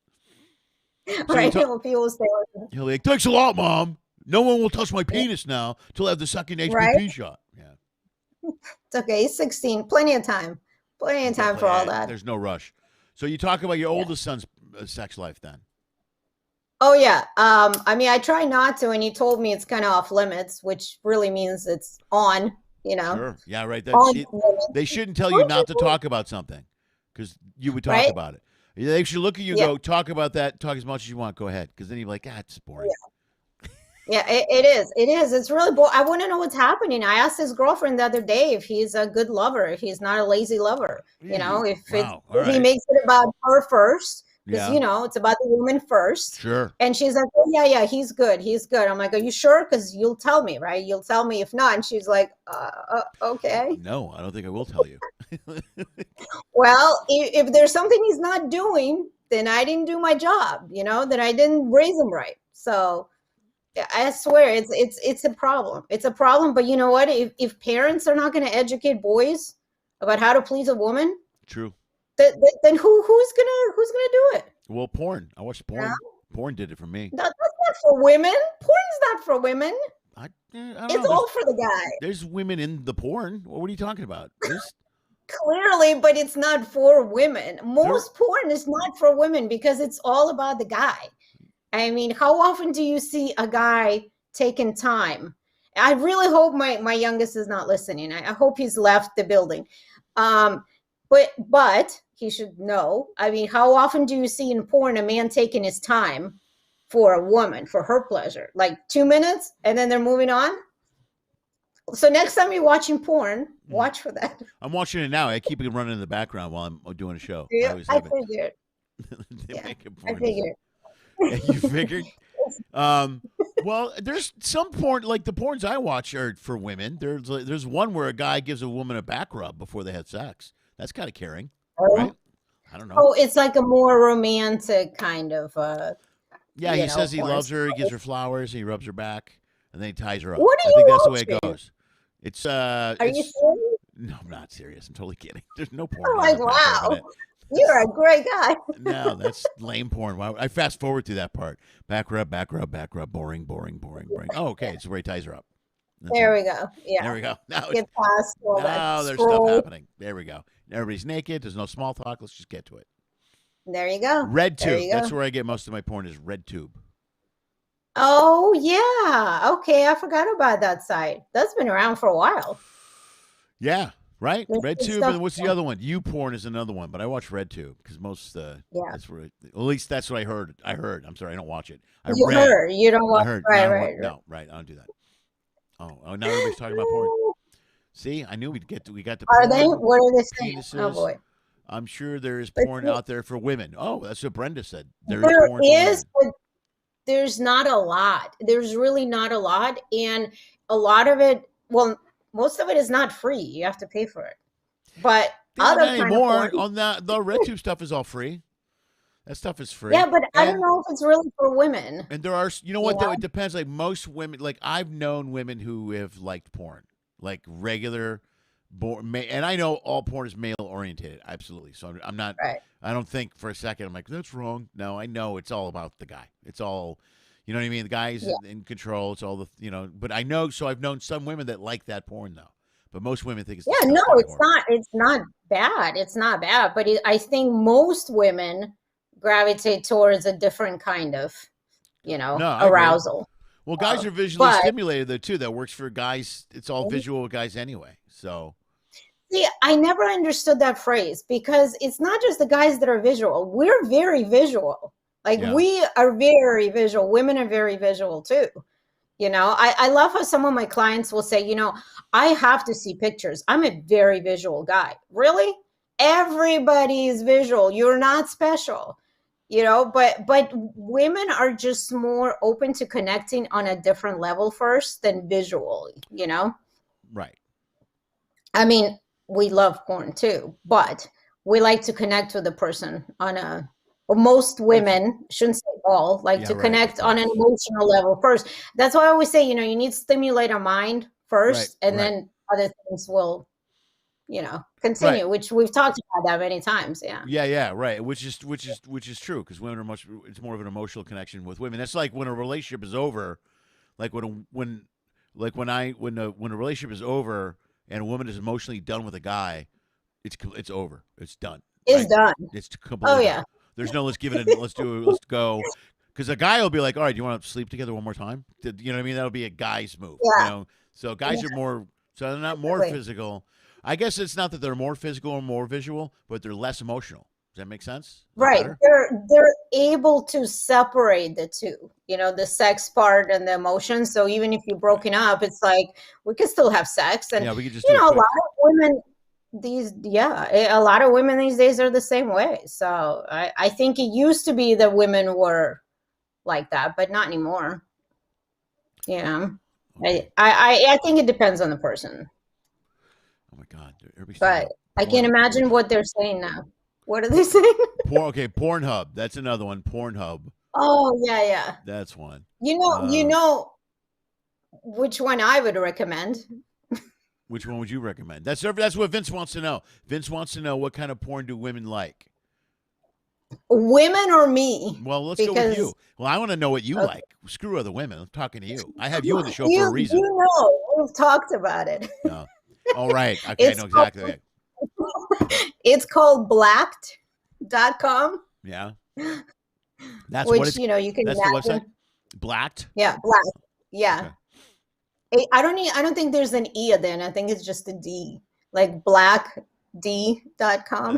So Right? People say, he'll be like, thanks a lot, Mom. No one will touch my penis now till I have the second HPV Right? shot. Yeah. It's okay. He's 16. Plenty of time. Plenty of time for all that. There's no rush. So you talk about your oldest son's sex life then. Oh, yeah. I mean, I try not to, and he told me it's kind of off limits, which really means it's on, you know. Sure. Yeah, right. They shouldn't tell you not to talk about something because you would talk about it. They should look at you and go, talk about that, talk as much as you want, go ahead. Because then you're like, it's boring. Yeah, it is. It is. It's really boring. I want to know what's happening. I asked his girlfriend the other day if he's a good lover, if he's not a lazy lover. You know, if he makes it about her first. Because, you know, it's about the woman first. Sure. And she's like, oh, yeah, he's good. He's good. I'm like, are you sure? Because you'll tell me, right? You'll tell me if not. And she's like, okay. No, I don't think I will tell you. Well, if there's something he's not doing, then I didn't do my job, you know, then I didn't raise him right. So I swear it's a problem. It's a problem. But you know what? If parents are not going to educate boys about how to please a woman. True. Then who's gonna do it? Well, porn. I watched porn. Yeah. Porn did it for me. That's not for women. Porn's not for women. I don't it's know. all for the guy. There's women in the porn. What are you talking about? Clearly, but it's not for women. Most porn is not for women because it's all about the guy. I mean, how often do you see a guy taking time? I really hope my youngest is not listening. I hope he's left the building. But he should know. I mean, how often do you see in porn a man taking his time for a woman, for her pleasure? Like 2 minutes and then they're moving on? So next time you're watching porn, watch for that. I'm watching it now. I keep it running in the background while I'm doing a show. Yeah, I figured. I figured. You figured? Well, there's some porn, like the porns I watch are for women. There's one where a guy gives a woman a back rub before they had sex. That's kind of caring, right? I don't know. Oh, it's like a more romantic kind of. Yeah, he says he loves her. He gives her flowers. He rubs her back, and then he ties her up. What are I think you that's the watching? way it goes. It's Are you serious? No, I'm not serious. I'm totally kidding. There's no porn. I'm like, wow, you're a great guy. No, that's lame porn. I fast forward through that part. Back rub, boring. Oh, okay. It's where he ties her up. There we go. Yeah. There we go. Now get past all that. Now there's stuff happening. There we go. Everybody's naked. There's no small talk. Let's just get to it. There you go. RedTube. That's where I get most of my porn is RedTube. Oh, yeah. Okay. I forgot about that site. That's been around for a while. Yeah. Right? RedTube. And what's the other one? YouPorn is another one, but I watch RedTube because most, that's where, at least that's what I heard. I'm sorry. I don't watch it. You heard. You don't watch it. Right. No, right. I don't do that. Oh, now everybody's talking about porn. See, I knew we got to porn. Are they? What are they saying? Penises. Oh, boy. I'm sure there is porn out there for women. Oh, that's what Brenda said. There is, but there's not a lot. There's really not a lot. And a lot of it, well, most of it is not free. You have to pay for it. But other kind of porn, on the RedTube stuff is all free. That stuff is free. Yeah, but I don't know if it's really for women. And there are, you know what, though? It depends. Like most women, like I've known women who have liked porn, like regular and I know all porn is male oriented. Absolutely. So I'm not, I don't think for a second, I'm like, that's wrong. No, I know it's all about the guy. It's all, you know what I mean? The guy's in control. It's all the, but I know, so I've known some women that like that porn though. But most women think it's it's not bad. It's not bad. But I think most women gravitate towards a different kind of, arousal. Well, guys are visually stimulated though too. That works for guys. It's all visual guys anyway. So. See, I never understood that phrase because it's not just the guys that are visual. We're very visual. Like we are very visual. Women are very visual too. You know, I love how some of my clients will say, you know, I have to see pictures. I'm a very visual guy. Really? Everybody is visual. You're not special, you know, but women are just more open to connecting on a different level first than visual, you know? Right. I mean, we love porn too, but we like to connect with the person on a, or most women, shouldn't say all, like to connect on an emotional level first. That's why I always say, you know, you need to stimulate our mind first, and then other things will, you know, continue, which we've talked about that many times. Yeah. Yeah, right. Which is true, because women are it's more of an emotional connection with women. That's like when a relationship is over, like when a relationship is over and a woman is emotionally done with a guy, it's over. It's done. It's done. It's completely done. There's no let's give it let's go. Because a guy will be like, all right, do you want to sleep together one more time? You know what I mean? That'll be a guy's move. Yeah. You know? So guys are more, so they're not more physical. I guess it's not that they're more physical or more visual, but they're less emotional. Does that make sense? Right. They're able to separate the two, you know, the sex part and the emotions. So even if you're broken up, it's like we can still have sex. And we can just you know, a lot of women a lot of women these days are the same way. So I think it used to be that women were like that, but not anymore. You know, I think it depends on the person. Oh my God! But I can't imagine what they're saying now. What are they saying? Pornhub. That's another one. Pornhub. Oh yeah. That's one. You know which one I would recommend. Which one would you recommend? That's what Vince wants to know. Vince wants to know, what kind of porn do women like? Women or me? Well, let's go with you. Well, I want to know what you like. Screw other women. I'm talking to you. I have you on the show for a reason. You know, we've talked about it. No. All right. Okay, I know exactly. It's called blacked.com. Yeah. That's which, what it's, you know, you can that's imagine. the website? Blacked? Yeah, blacked. Yeah. Okay. I don't think there's an E at the end. I think it's just a D. Like blackd.com.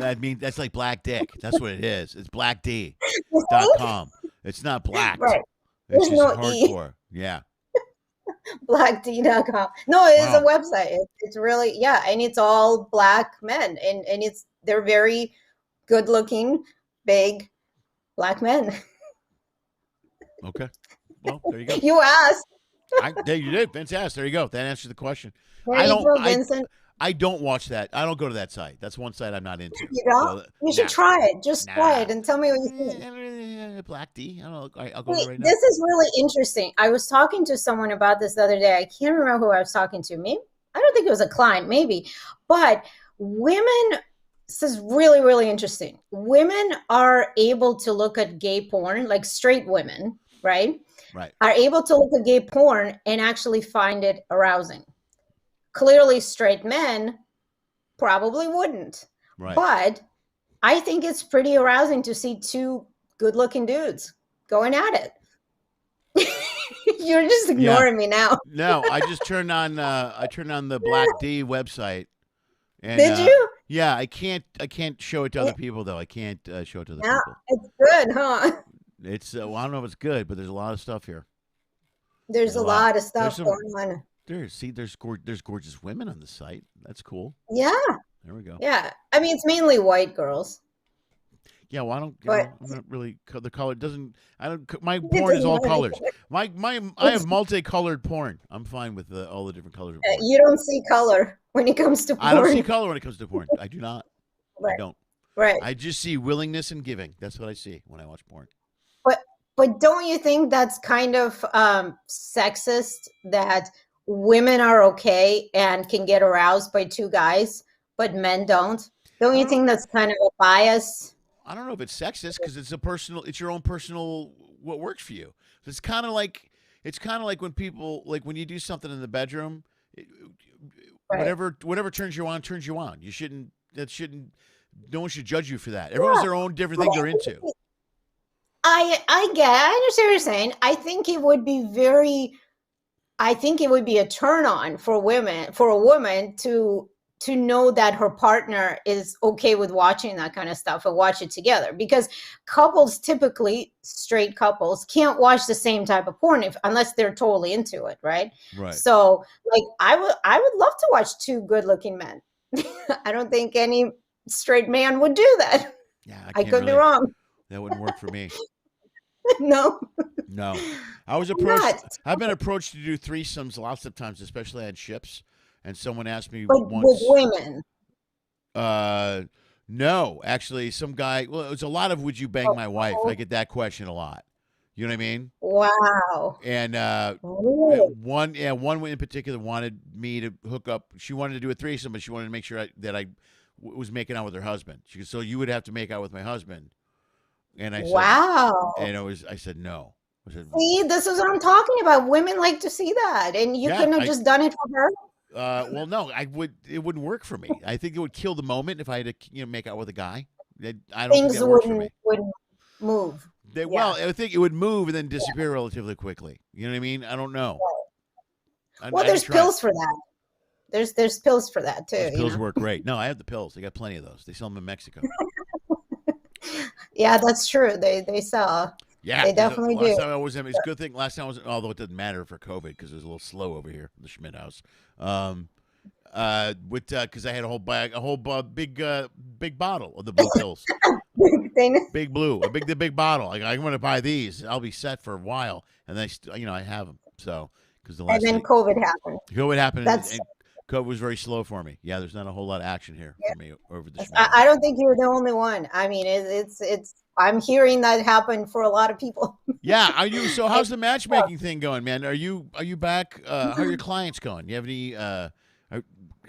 I mean, that's like black dick. That's what it is. It's blackd.com. It's not blacked. Right. It's There's just no hardcore. E. Yeah. Blackd.com. No, it is a website. It's really, and it's all black men, and they're very good looking, big black men. Okay. Well, there you go. You asked. There you did. Fantastic. There you go. That answers the question. Vincent. I don't watch that. I don't go to that site. That's one site I'm not into. You don't? So, you should try it. Just try it and tell me what you think. Black D. I don't know. I'll go right now. This is really interesting. I was talking to someone about this the other day. I can't remember who I was talking to. Maybe, I don't think it was a client, maybe. But women, this is really, really interesting. Women are able to look at gay porn, like straight women, right? Right. Are able to look at gay porn and actually find it arousing. Clearly, straight men probably wouldn't. Right. But I think it's pretty arousing to see two good-looking dudes going at it. You're just ignoring me now. No, I just turned on the Black D website. And, did you? Yeah, I can't show it to other people though. I can't show it to other people. It's good, huh? It's well, I don't know if it's good, but there's a lot of stuff here. There's a lot of stuff going on. There's gorgeous women on the site. That's cool. Yeah. There we go. Yeah, I mean it's mainly white girls. Yeah, well, I'm not really the color doesn't. My porn is all colors. I have multicolored porn. I'm fine with all the different colors of porn. You don't see color when it comes to porn. I don't see color when it comes to porn. I do not. Right. I don't. Right. I just see willingness and giving. That's what I see when I watch porn. But don't you think that's kind of sexist that women are okay and can get aroused by two guys, but men don't? Don't you think that's kind of a bias? I don't know if it's sexist because it's your own personal what works for you. It's kind of like when people when you do something in the bedroom, whatever turns you on. No one should judge you for that. Everyone has their own different thing they're into. I understand what you're saying. I think it would be a turn on for a woman to to know that her partner is okay with watching that kind of stuff and watch it together, because couples, typically straight couples, can't watch the same type of porn unless they're totally into it, right? Right. So like I would love to watch two good looking men. I don't think any straight man would do that. Yeah, I could be wrong. That wouldn't work for me. No. I was approached. I've been approached to do threesomes lots of times, especially on ships. And someone asked me once. With women? No, actually, some guy. Well, it was a lot of "Would you bang my wife?" I get that question a lot. You know what I mean? Wow. And really? one in particular wanted me to hook up. She wanted to do a threesome, but she wanted to make sure that I was making out with her husband. She goes, "So you would have to make out with my husband?" And I said, "Wow." And I said, "No." I said, "See, this is what I'm talking about. Women like to see that, and you couldn't have just done it for her." Well, no, it wouldn't work for me. I think it would kill the moment if I had to, make out with a guy. I don't think that works for me. Wouldn't move. Well, I think it would move and then disappear relatively quickly. You know what I mean? I don't know. Well, there's pills for that. There's pills for that too. Those pills work great. No, I have the pills. They got plenty of those. They sell them in Mexico. Yeah, that's true. They sell. Yeah, they definitely do. Last time I was in, it's a good thing. Last time I was, although it doesn't matter for COVID because it was a little slow over here in the Schmidt house. Because I had a big bottle of the blue pills. Big blue, the big bottle. Like, I'm going to buy these. I'll be set for a while, and then I have them. So and then COVID happened. COVID happened, and COVID was very slow for me. Yeah, there's not a whole lot of action here for me over the Schmidt. I don't think you're the only one. I mean, it's. I'm hearing that happen for a lot of people. Yeah, are you? So how's the matchmaking thing going, man? Are you back? How are your clients going? Do you have any?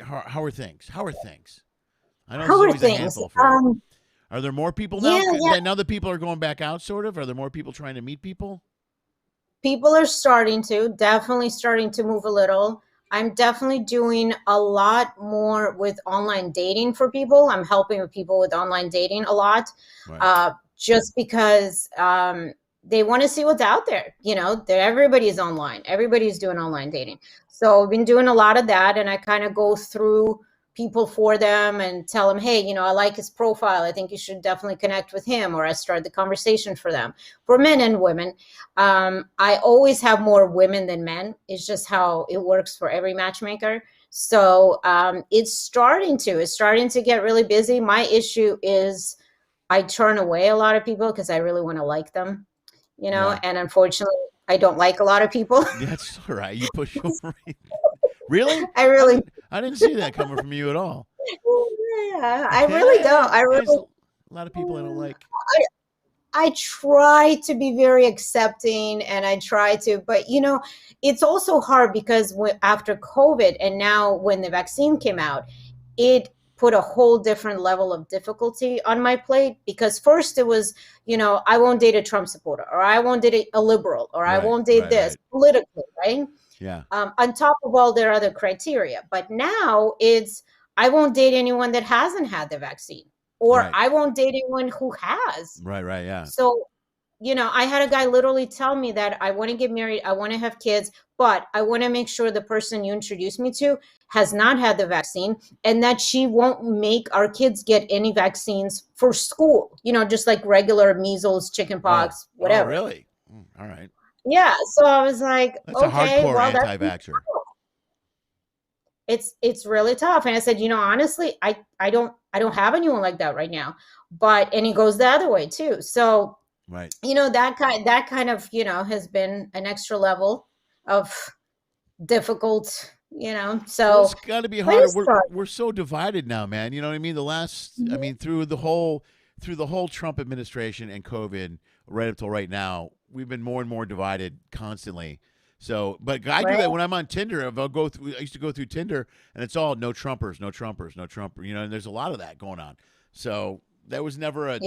How are things? I know how this is always a handful for you. Are there more people now? Yeah. Now that people are going back out, sort of? Are there more people trying to meet people? People are definitely starting to move a little. I'm definitely doing a lot more with online dating for people. I'm helping with people with online dating a lot, right. Just because they want to see what's out there. Everybody's online. Everybody's doing online dating. So I've been doing a lot of that, and I kind of go through people for them and tell them, hey, I like his profile. I think you should definitely connect with him, or I start the conversation for them, for men and women. I always have more women than men. It's just how it works for every matchmaker. So it's starting to get really busy. My issue is I turn away a lot of people because I really want to like them, Yeah. And unfortunately I don't like a lot of people. That's all right. You push over. Really? I didn't see that coming from you at all. Yeah, I really don't. A lot of people I don't like. I try to be very accepting, and I try to, but it's also hard because after COVID and now when the vaccine came out, it put a whole different level of difficulty on my plate, because first it was, I won't date a Trump supporter, or I won't date a liberal, or I won't date this politically, right? Yeah. On top of all their other criteria. But now it's, I won't date anyone that hasn't had the vaccine, or I won't date anyone who has. Right, yeah. So, I had a guy literally tell me that I want to get married, I want to have kids, but I want to make sure the person you introduce me to has not had the vaccine, and that she won't make our kids get any vaccines for school, just like regular measles, chickenpox, whatever. Oh, really? All right. Yeah. So I was like, that's a hardcore anti-vaxxer. It's really tough. And I said, honestly, I don't have anyone like that right now, and it goes the other way too. So, right. That kind of, has been an extra level of difficult, so it's got to be hard. We're so divided now, man. You know what I mean? Through the whole Trump administration and COVID right up till right now, we've been more and more divided constantly. So, but I do that when I'm on Tinder. I used to go through Tinder, and it's all no Trumpers, no Trumpers, no Trumper. And there's a lot of that going on. So that was never it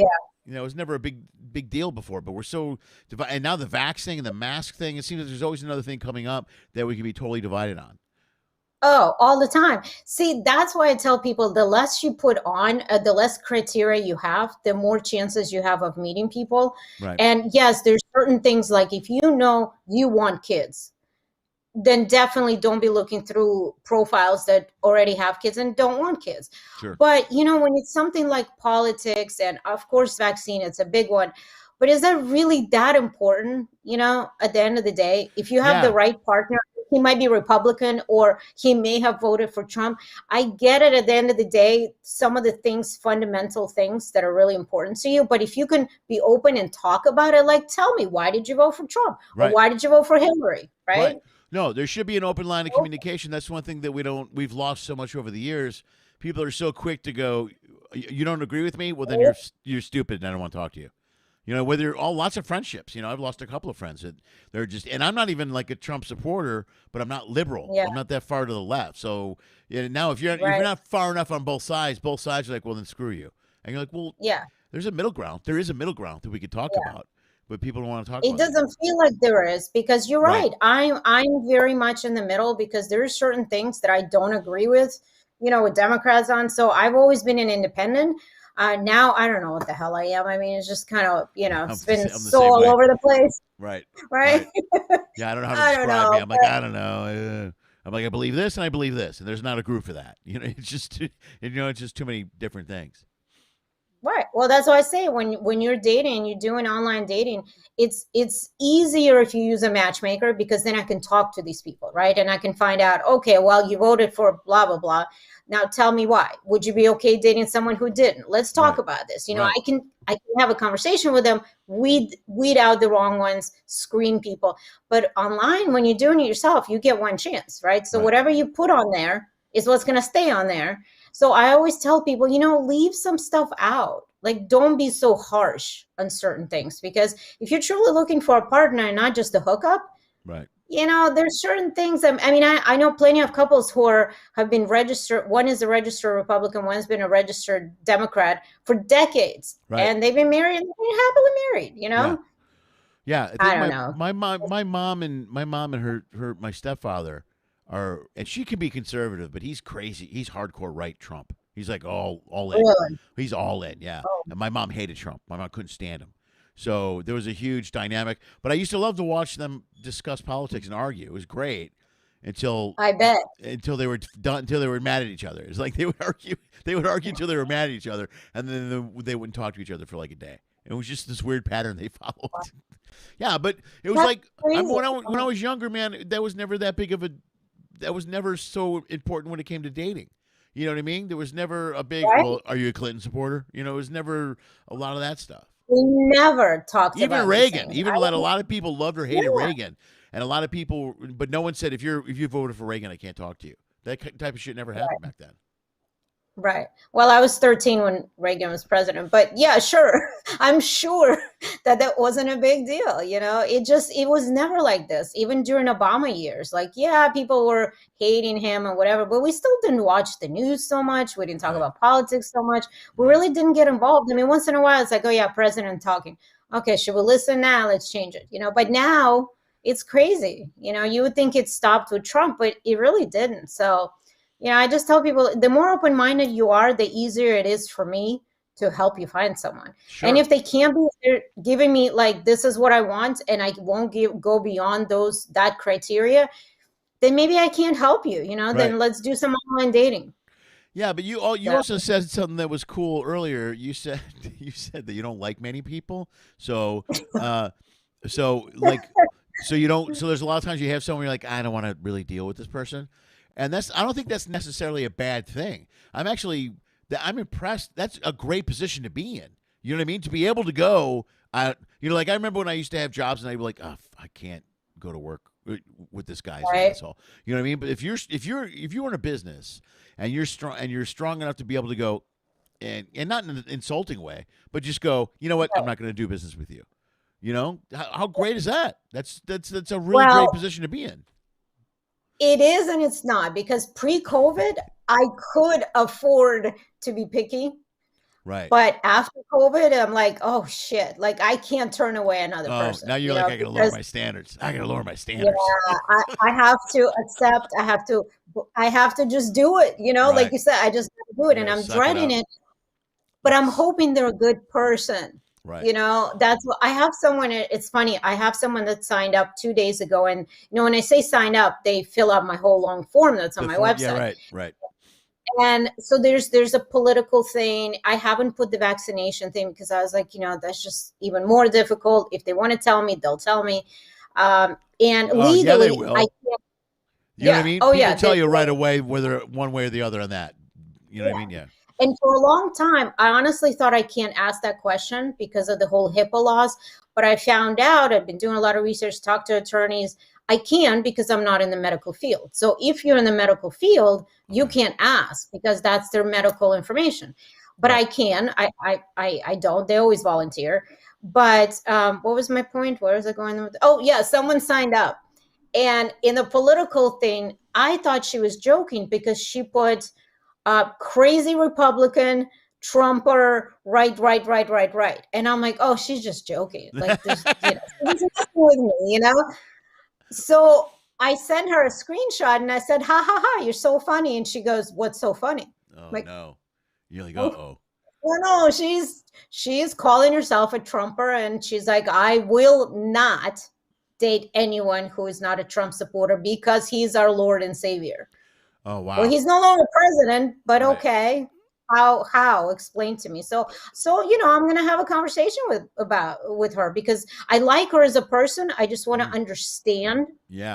was never a big deal before. But we're so divided, and now the vax thing and the mask thing. It seems like there's always another thing coming up that we can be totally divided on. Oh, all the time. See, that's why I tell people the less you put on, the less criteria you have, the more chances you have of meeting people. Right. And yes, there's certain things like if you want kids, then definitely don't be looking through profiles that already have kids and don't want kids. Sure. But, when it's something like politics and, of course, vaccine, it's a big one. But is that really that important, at the end of the day? If you have the right partner, he might be Republican or he may have voted for Trump. I get it at the end of the day, some of the things, fundamental things that are really important to you. But if you can be open and talk about it, like, tell me, why did you vote for Trump? Right. Or why did you vote for Hillary? Right? No, there should be an open line of communication. That's one thing that we've lost so much over the years. People are so quick to go, you don't agree with me? Well, then you're stupid and I don't want to talk to you. Whether lots of friendships. I've lost a couple of friends that they're just, and I'm not even like a Trump supporter, but I'm not liberal. Yeah. I'm not that far to the left. So now if you're not far enough on both sides are like, well, then screw you. And you're like, well, there's a middle ground. There is a middle ground that we could talk about, but people don't want to talk about it. It doesn't feel like there is, because you're right. I'm very much in the middle, because there are certain things that I don't agree with, with Democrats on. So I've always been an independent. Now I don't know what the hell I am. I mean, it's just kind of, it's been so all over the place. Right. Yeah, I don't know how to describe me. I'm like, I don't know. I'm like, I believe this and I believe this, and there's not a group for that. It's just, it's just too many different things. Right. Well, that's why I say when you're dating, you're doing online dating, it's easier if you use a matchmaker, because then I can talk to these people, right? And I can find out, okay, well, you voted for blah, blah, blah. Now tell me why. Would you be okay dating someone who didn't? Let's talk about this. I can have a conversation with them, weed out the wrong ones, screen people. But online, when you're doing it yourself, you get one chance, right? So whatever you put on there is what's going to stay on there. So I always tell people, leave some stuff out. Like, don't be so harsh on certain things, because if you're truly looking for a partner and not just a hookup, right? There's certain things. I know plenty of couples who have been registered. One is a registered Republican, one's been a registered Democrat for decades, and they've been married and they've been happily married. Yeah. I don't know. My mom and my stepfather are, and she can be conservative, but he's crazy. He's hardcore right Trump. He's like all in. Really? He's all in, yeah. Oh. And my mom hated Trump. My mom couldn't stand him. So there was a huge dynamic. But I used to love to watch them discuss politics and argue. It was great until they were done, until they were mad at each other. It's like they would argue until they were mad at each other, and then they wouldn't talk to each other for like a day. It was just this weird pattern they followed. Yeah, but it was when I was younger, man, that was never that big of a. That was never so important when it came to dating. You know what I mean? There was never a big, well, are you a Clinton supporter? It was never a lot of that stuff. We never talked about even Reagan. Even a lot of people loved or hated Reagan, and a lot of people, but no one said if you voted for Reagan, I can't talk to you. That type of shit never happened back then. Right. Well, I was 13 when Reagan was president, but yeah, sure. I'm sure that wasn't a big deal. It was never like this, even during Obama years. Like, yeah, people were hating him and whatever, but we still didn't watch the news so much. We didn't talk about politics so much. We really didn't get involved. I mean, once in a while, it's like, oh yeah, president talking. Okay, should we listen now? Let's change it. But now it's crazy. You would think it stopped with Trump, but it really didn't. So, I just tell people, the more open-minded you are, the easier it is for me to help you find someone. Sure. And if they can't be, they're giving me like, this is what I want, and I won't go beyond that criteria, then maybe I can't help you, then let's do some online dating. Yeah, but you also said something that was cool earlier. You said that you don't like many people. So there's a lot of times you have someone you're like, I don't want to really deal with this person. And I don't think that's necessarily a bad thing. I'm impressed. That's a great position to be in. You know what I mean? To be able to go, like I remember when I used to have jobs and I'd be like, oh, I can't go to work with this guy. Right. You know what I mean? But if you're in a business and you're strong enough to be able to go, and not in an insulting way, but just go, you know what? I'm not going to do business with you. How great is that? That's a really great position to be in. It is and it's not, because pre-COVID, I could afford to be picky. Right. But after COVID, I'm like, oh, shit. Like, I can't turn away another person. Now you're like, I got to lower my standards. I got to lower my standards. Yeah, I have to accept. I have to just do it. Right. Like you said, I just got to do it. And I'm dreading it. But I'm hoping they're a good person. Right. You know, that's what I have someone. It's funny. I have someone that signed up 2 days ago, and when I say sign up, they fill out my whole long form that's on my website. Yeah, right, right. And so there's a political thing. I haven't put the vaccination thing because I was like, that's just even more difficult. If they want to tell me, they'll tell me. And legally, yeah, they will. I can't. You know what I mean? Oh, People tell you right away whether one way or the other on that. You know what I mean? Yeah. And for a long time, I honestly thought I can't ask that question because of the whole HIPAA laws. But I found out, I've been doing a lot of research, talked to attorneys. I can because I'm not in the medical field. So if you're in the medical field, you can't ask because that's their medical information. But I can. I don't. They always volunteer. But what was my point? Where was I going with? Oh, yeah, someone signed up. And in the political thing, I thought she was joking because she put crazy Republican, Trumper, right. And I'm like, oh, she's just joking. Like, there's, she's with me, So I sent her a screenshot and I said, ha, ha, ha, you're so funny. And she goes, what's so funny? Oh, like, no. You're like, uh-oh. No, she's calling herself a Trumper. And she's like, I will not date anyone who is not a Trump supporter because he's our Lord and Savior. Oh, wow. Well, he's no longer president, but okay. How? Explain to me. So I'm going to have a conversation with her because I like her as a person. I just want to understand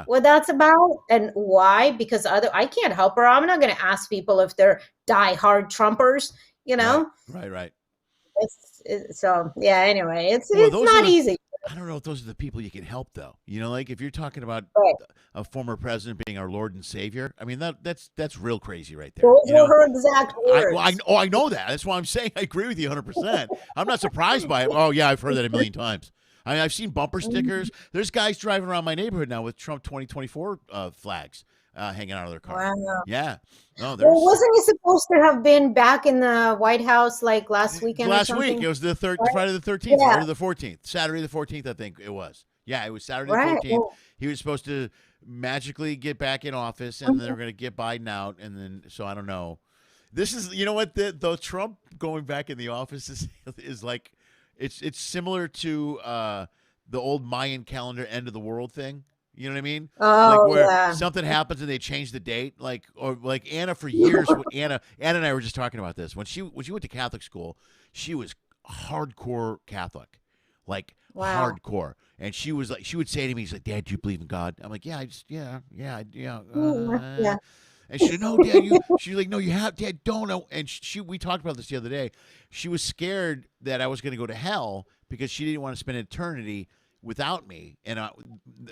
what that's about and why, because I can't help her. I'm not going to ask people if they're diehard Trumpers, Right. Anyway, it's not easy. I don't know if those are the people you can help, though. Like if you're talking about a former president being our Lord and Savior, I mean that's real crazy right there. Those were her exact words. I know that. That's why I'm saying I agree with you 100%. I'm not surprised by it. Oh yeah, I've heard that a million times. I mean, I've seen bumper stickers. There's guys driving around my neighborhood now with Trump 2024 flags hanging out of their car. Wow. Yeah. No, well, wasn't he supposed to have been back in the White House like last weekend? Last week. It was the Friday the 13th, Friday the 14th, Saturday the 14th, I think it was. Yeah, it was Saturday the 14th. He was supposed to magically get back in office, and then they were going to get Biden out, and then so I don't know. This is, what the Trump going back in the office is like. It's similar to the old Mayan calendar end of the world thing. You know what I mean? Oh, like where something happens and they change the date. Like Anna for years. Anna and I were just talking about this. When she went to Catholic school, she was hardcore Catholic, hardcore. And she was like, she would say to me, she's like, Dad, do you believe in God? I'm like, yeah. And she said, no, Dad, she's like, no, you have, Dad, don't know. And we talked about this the other day. She was scared that I was going to go to hell because she didn't want to spend eternity without me and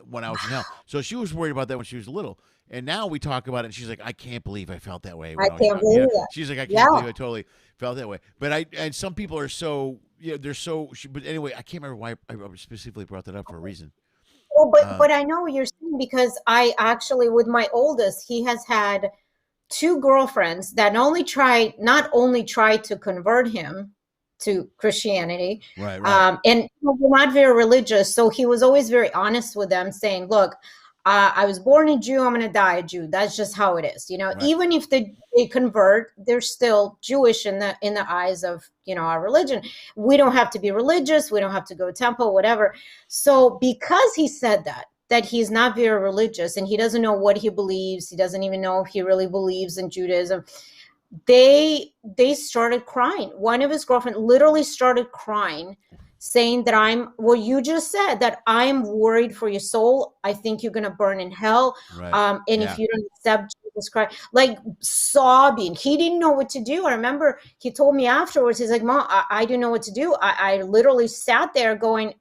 when I was in hell. So she was worried about that when she was little. And now we talk about it, and she's like, I can't believe I felt that way. I can't believe that. She's like, I can't believe I totally felt that way. But and some people are so, they're so, but anyway, I can't remember why I specifically brought that up for a reason. Well, but I know what you're saying because I actually, with my oldest, he has had 2 girlfriends that not only tried to convert him to Christianity, right. And we're not very religious, so he was always very honest with them, saying, "Look, I was born a Jew, I'm going to die a Jew. That's just how it is. Right. Even if they convert, they're still Jewish in the eyes of our religion. We don't have to be religious. We don't have to go to temple, whatever." So because he said that he's not very religious and he doesn't know what he believes, he doesn't even know if he really believes in Judaism, they started crying. One of his girlfriends literally started crying, saying that what you just said, that I'm worried for your soul. I think you're going to burn in hell. Right. If you don't accept Jesus Christ, like sobbing. He didn't know what to do. I remember he told me afterwards, he's like, Mom, I don't know what to do. I literally sat there going,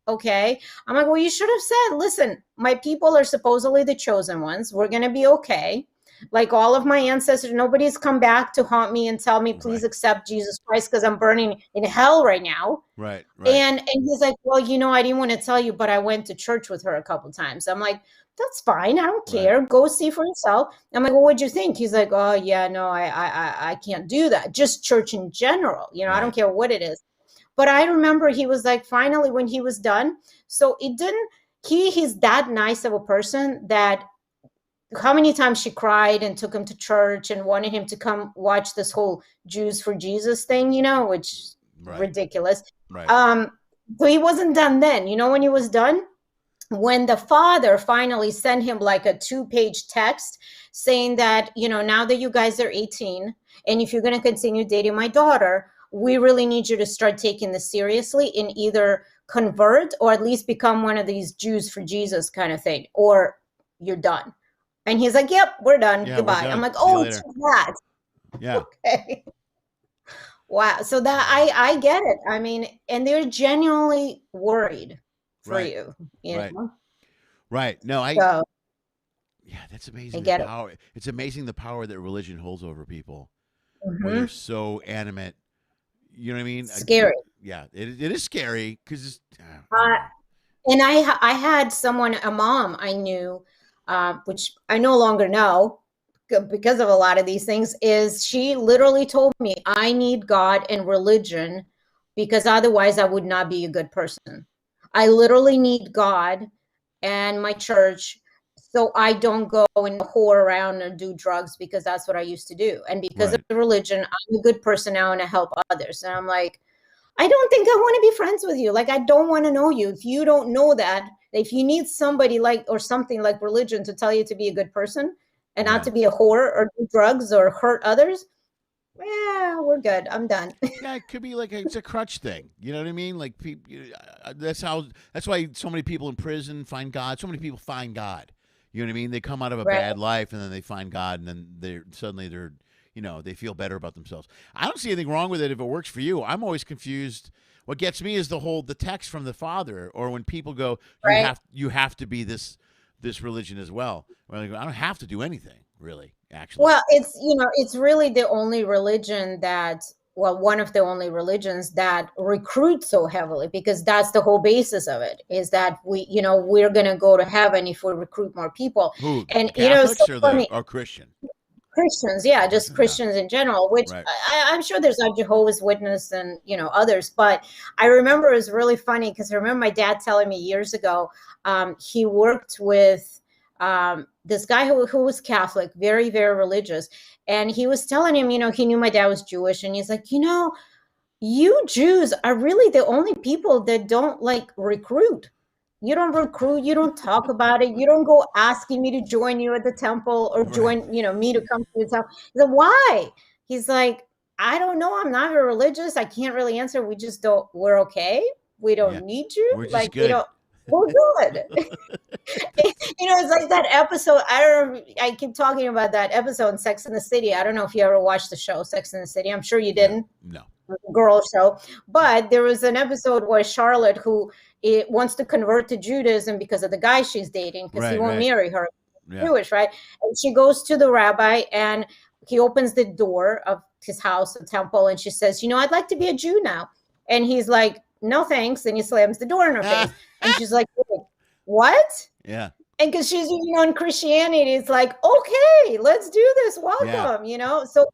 okay. I'm like, well, you should have said, listen, my people are supposedly the chosen ones. We're going to be okay. Like all of my ancestors, nobody's come back to haunt me and tell me, please accept Jesus Christ because I'm burning in hell right now. Right. And he's like, well, I didn't want to tell you, but I went to church with her a couple of times. I'm like, that's fine. I don't care. Right. Go see for yourself. I'm like, well, what'd you think? He's like, oh yeah, no, I can't do that. Just church in general. I don't care what it is. But I remember he was like, finally, when he was done. So he's that nice of a person that how many times she cried and took him to church and wanted him to come watch this whole Jews for Jesus thing, which ridiculous. Right. So he wasn't done then. You know when he was done? When the father finally sent him like a 2-page text saying that, now that you guys are 18, and if you're going to continue dating my daughter, we really need you to start taking this seriously and either convert or at least become one of these Jews for Jesus kind of thing, or you're done. And he's like, yep, we're done. Yeah, Goodbye. we're done. I'm like, See you oh, later. it's that. Yeah. Okay. Wow. So that I get it. I mean, and they're genuinely worried for Right. you. Right. Know? Right. No, So, yeah, that's amazing. I get the it. power. It's amazing the power that religion holds over people when Mhm. they're so animate. You know what I mean? Scary. Yeah, it is scary because And I had someone, a mom I knew, which I no longer know because of a lot of these things, is she literally told me, I need God and religion because otherwise I would not be a good person. I literally need God and my church so I don't go and whore around or do drugs because that's what I used to do. And because Right. of religion, I'm a good person now and I help others. And I'm like, I don't think I want to be friends with you. Like, I don't want to know you. If you don't know that, if you need somebody like, or something like religion to tell you to be a good person and not to be a whore or do drugs or hurt others, yeah, we're good. I'm done. Yeah, it could be like it's a crutch thing. You know what I mean? Like people, that's why so many people in prison find God. So many people find God. You know what I mean? They come out of a Right. bad life and then they find God, and then they're they feel better about themselves. I don't see anything wrong with it if it works for you. I'm always confused. What gets me is the text from the father, or when people go, you have to be this religion as well. Where they go, I don't have to do anything really. Actually, Well, it's really the only religion one of the only religions that recruits so heavily, because that's the whole basis of it, is that we're going to go to heaven if we recruit more people. Who? And Catholics so funny, or Christian? Christians, yeah, just Christians in general, which Right. I'm sure there's a Jehovah's Witness and others, but I remember it was really funny because I remember my dad telling me years ago, he worked with this guy who was Catholic, very, very religious, and he was telling him, he knew my dad was Jewish, and he's like, you Jews are really the only people that don't like recruit. You don't recruit, you don't talk about it, you don't go asking me to join you at the temple or join, me to come to the temple. He's like, why? He's like, I don't know. I'm not very religious. I can't really answer. We just don't, we're okay. We don't need you. We're just good. We're good. It's like that episode. I keep talking about that episode in Sex and the City. I don't know if you ever watched the show Sex and the City. I'm sure you didn't. No. Girl show. But there was an episode where Charlotte, who wants to convert to Judaism because of the guy she's dating, because he won't marry her. Jewish, right? And she goes to the rabbi and he opens the door of his house, the temple, and she says, I'd like to be a Jew now. And he's like, no, thanks. And he slams the door in her face. And she's like, what? Yeah. And because she's, in Christianity, it's like, okay, let's do this. Welcome, So,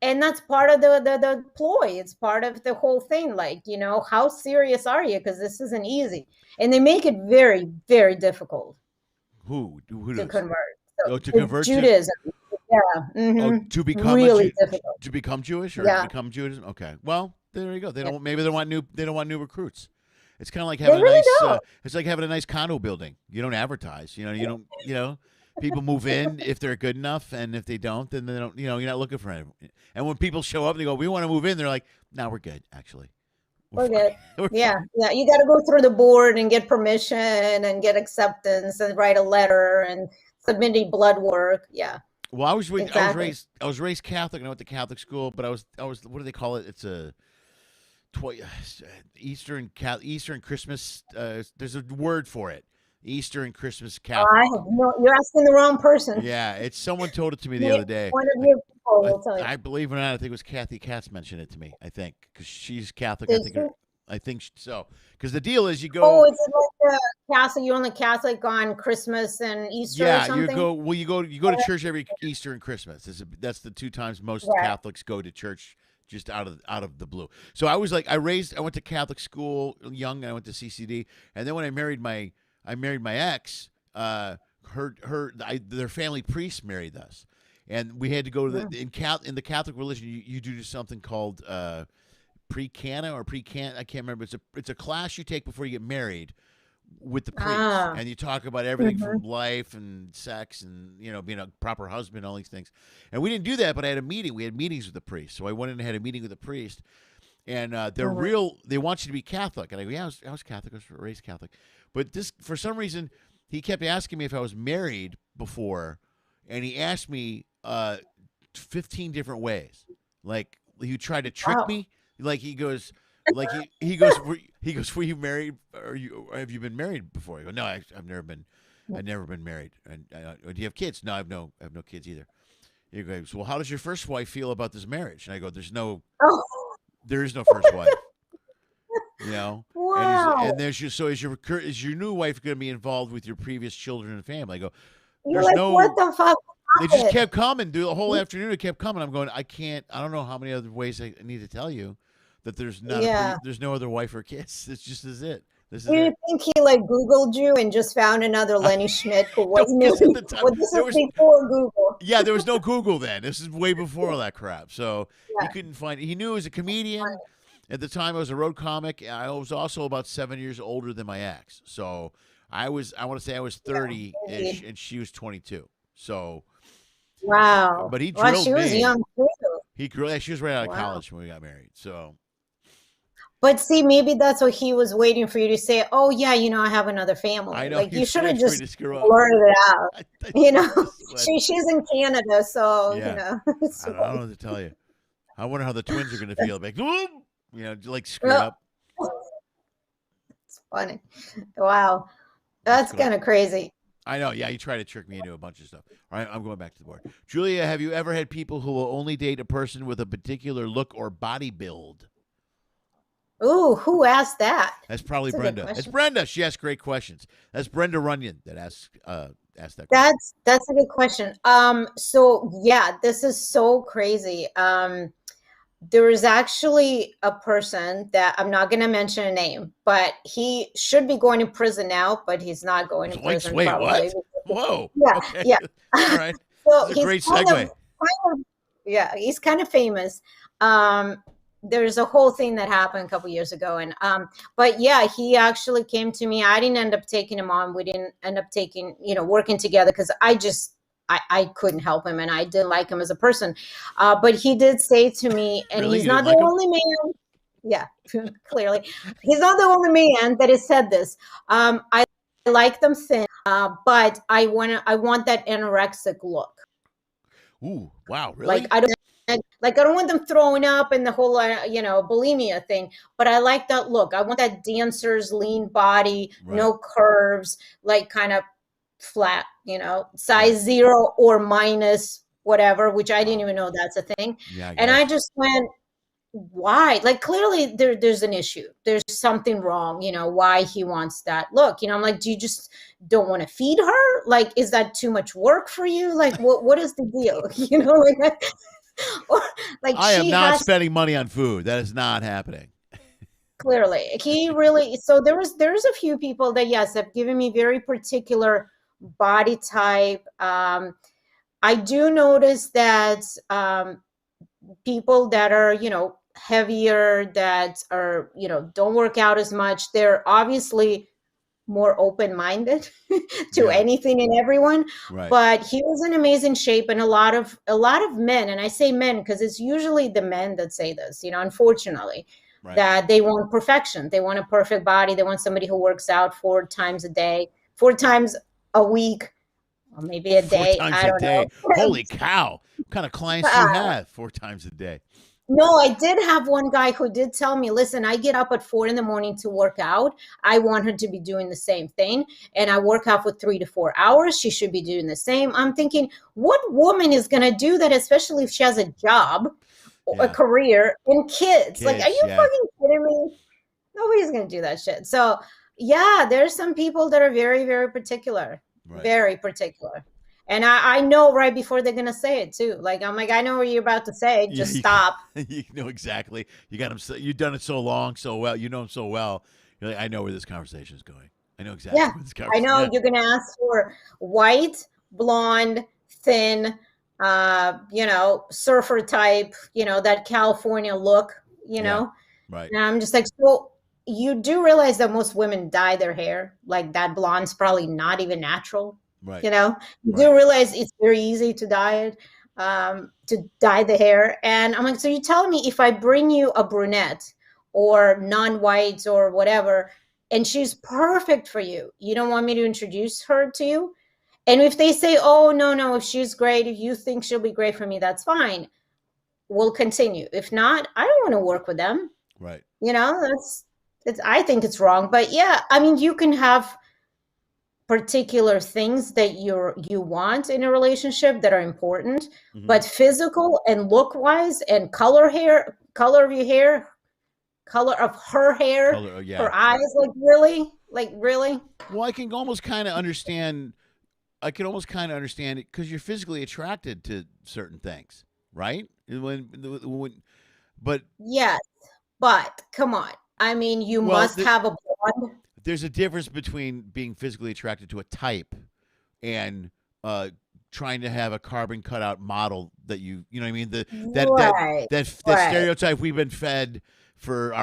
and that's part of the ploy. It's part of the whole thing. Like, how serious are you? Because this isn't easy. And they make it very, very difficult. Who to convert? So to convert Judaism. Yeah. Mm-hmm. Oh, to become really difficult. To become Jewish or to become Judaism? Okay. Well, there you go. They don't want new recruits. It's kind of like having it's like having a nice condo building. You don't advertise. You don't. People move in if they're good enough, and if they don't, then they don't. You're not looking for anyone. And when people show up, they go, "We want to move in." They're like, "No, we're good, actually." We're good. Yeah. You got to go through the board and get permission and get acceptance and write a letter and submit blood work. Yeah. Well, I was raised Catholic and I went to Catholic school, but I was what do they call it? It's a Eastern Christmas. There's a word for it. Easter and Christmas Catholic. You're asking the wrong person. Yeah, someone told it to me the other day. One of your people will tell you. I believe it or not, I think it was Kathy Katz mentioned it to me. I think because she's Catholic. I think so. Because the deal is you go. Oh, is it like the Catholic? You're only Catholic on Christmas and Easter or something? You go to church every Easter and Christmas. That's the two times most Catholics go to church. Just out of the blue. So I was like, I went to Catholic school young. I went to CCD, and then when I married my ex. Their family priest married us, and we had to go to in the Catholic religion. You do something called pre-cana or pre-can. I can't remember. It's a class you take before you get married with the priest, Ah. and you talk about everything from life and sex and being a proper husband, all these things. And we didn't do that, but I had a meeting. We had meetings with the priest, so I went in and had a meeting with the priest. And they're real. They want you to be Catholic, and I go, yeah, I was Catholic. I was raised Catholic, but this for some reason he kept asking me if I was married before, and he asked me 15 different ways. Like he tried to trick me. Like he goes, were you married? Or have you been married before? I go, no, I've never been married. And do you have kids? No, I have no kids either. He goes, well, how does your first wife feel about this marriage? And I go, there is no first wife. Wow. And there's is your new wife going to be involved with your previous children and family? I go, You're like, what the fuck? They just kept coming. The whole afternoon it kept coming. I'm going, I don't know how many other ways I need to tell you that there's not there's no other wife or kids. This just is it. This is Do you think he Googled you and just found another Lenny Schmidt who wasn't this was before Google? Yeah, there was no Google then. This is way before all that crap. So he couldn't find. He knew he was a comedian. At the time, I was a road comic. I was also about 7 years older than my ex. So I want to say I was 30-ish, and she was 22. So wow. But he drilled me. She was young too. She was right out of college when we got married. So. But see, maybe that's what he was waiting for you to say. Oh yeah, I have another family. I know. You should have just blurted it out. She's in Canada, so I don't know what to tell you. I wonder how the twins are going to feel. Like screw up. It's funny. Wow, that's kind of crazy. I know. Yeah, you try to trick me into a bunch of stuff. All right, I'm going back to the board. Julia, have you ever had people who will only date a person with a particular look or body build? Ooh, who asked that? That's probably Brenda. It's Brenda. She asks great questions. That's Brenda Runyon that asked that question. That's a good question. So yeah, this is so crazy. There is actually a person that I'm not going to mention a name, but he should be going to prison now, but he's not going to prison. Wait, probably. What? Whoa. Yeah, okay. yeah. All right. So That's a great segue. He's kind of famous. There's a whole thing that happened a couple years ago, and but yeah, he actually came to me. I didn't end up taking him on. We didn't end up working together because I couldn't help him, and I didn't like him as a person. But he did say to me, and really? He's not the only man. Yeah, clearly, he's not the only man that has said this. I like them thin, but I want that anorexic look. Ooh, wow, really? I don't want them throwing up and the whole, bulimia thing, but I like that look. I want that dancer's lean body, no curves, kind of flat, size 0 or minus whatever, which I didn't even know that's a thing. Yeah, and I just went, why? Clearly there's an issue. There's something wrong, why he wants that look. I'm like, do you just don't want to feed her? Is that too much work for you? What is the deal? I am not spending money on food. That is not happening. Clearly, he really. So there's a few people that have given me very particular body type. I do notice that people that are heavier, that are don't work out as much, they're obviously more open-minded to anything and everyone. Right. But he was in amazing shape, and a lot of men, and I say men because it's usually the men that say this, unfortunately, that they want perfection. They want a perfect body. They want somebody who works out 4 times a day, 4 times a week, or maybe a day. 4 times I don't know. Holy cow. What kind of clients do you have 4 times a day? No, I did have one guy who did tell me, listen, I get up at 4 a.m. to work out. I want her to be doing the same thing. And I work out for 3 to 4 hours. She should be doing the same. I'm thinking, what woman is going to do that, especially if she has a job, a career, and kids? Are you fucking kidding me? Nobody's going to do that shit. So, yeah, there's some people that are very, very particular, very particular. And I know right before they're going to say it too. I'm like, I know what you're about to say. Just stop. You know exactly. You got him. You've done it so long, so well. You know him so well. You're like, I know where this conversation is going. I know exactly where this conversation is going. I know you're going to ask for white, blonde, thin, surfer type, that California look, Right. And I'm just like, so you do realize that most women dye their hair, like that blonde's probably not even natural. Right. You know, you Right. do realize it's very easy to dye it, to dye the hair. And I'm like, so you're telling me if I bring you a brunette or non-white or whatever, and she's perfect for you, you don't want me to introduce her to you? And if they say, oh, no, if she's great, if you think she'll be great for me, that's fine. We'll continue. If not, I don't want to work with them. Right. You know, I think it's wrong. But yeah, I mean, you can have particular things that you want in a relationship that are important, but physical and look wise and color of your hair, color of her hair, her eyes, like really. Well, I can almost kind of understand it because you're physically attracted to certain things, right? But yes, but come on. I mean, you must have a blonde. There's a difference between being physically attracted to a type and trying to have a carbon cutout model that you know what I mean? That stereotype we've been fed for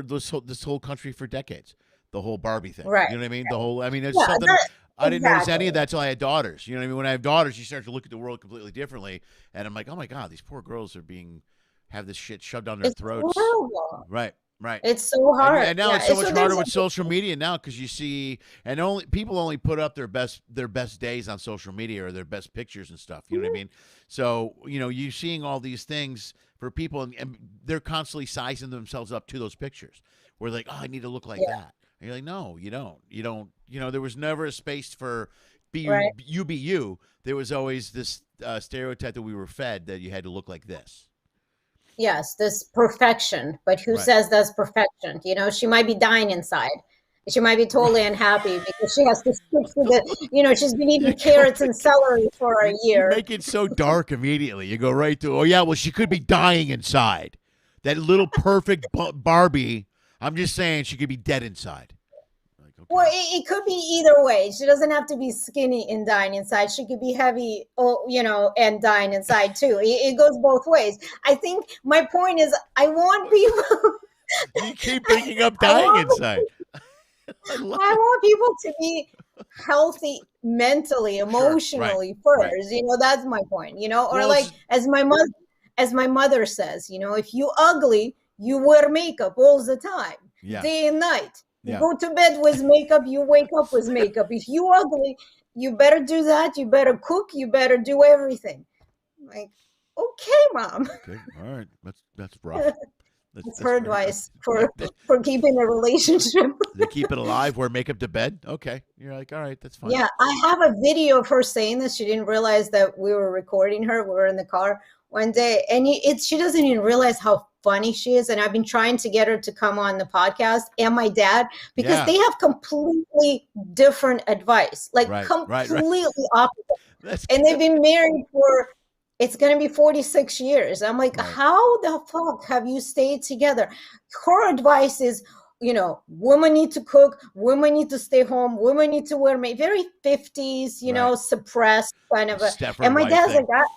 this whole country for decades. The whole Barbie thing. Right. You know what I mean? It's something I didn't notice any of that till I had daughters. You know what I mean? When I have daughters, you start to look at the world completely differently. And I'm like, oh my God, these poor girls have this shit shoved down their throats. Horrible. Right. It's so hard. And now it's so much harder with social media now because you see, and people only put up their best days on social media or their best pictures and stuff. You know what I mean? So, you're seeing all these things for people and they're constantly sizing themselves up to those pictures. We're like, oh, I need to look like that. And you're like, no, you don't. You don't. There was never a space for be you. There was always this stereotype that we were fed that you had to look like this. Yes, this perfection. But who says that's perfection? She might be dying inside. She might be totally unhappy because she has to stick to the, she's been eating carrots and celery for a year. You make it so dark immediately. You go right to, oh, yeah, well, she could be dying inside. That little perfect Barbie, I'm just saying she could be dead inside. Like, okay. Well, it could be either way. She doesn't have to be skinny and dying inside. She could be heavy, and dying inside too. It goes both ways. I think my point is I want people. You keep bringing up dying inside. I want people to be healthy mentally, emotionally first. Right. That's my point. Or like as my mother says, if you ugly, you wear makeup all the time, day and night. You go to bed with makeup, you wake up with makeup. If you ugly, you better do that. You better cook. You better do everything. Like, okay, Mom. Okay, all right, that's rough. That's her advice for keeping a relationship. They keep it alive, wear makeup to bed. Okay, you're like, all right, that's fine. Yeah, I have a video of her saying this. She didn't realize that we were recording her. We were in the car one day, and she doesn't even realize how funny she is. And I've been trying to get her to come on the podcast and my dad because they have completely different advice, like completely opposite. And they've been married for. It's going to be 46 years. I'm like, how the fuck have you stayed together? Her advice is, women need to cook, women need to stay home, women need to wear very 50s, suppressed kind of and my dad's like that.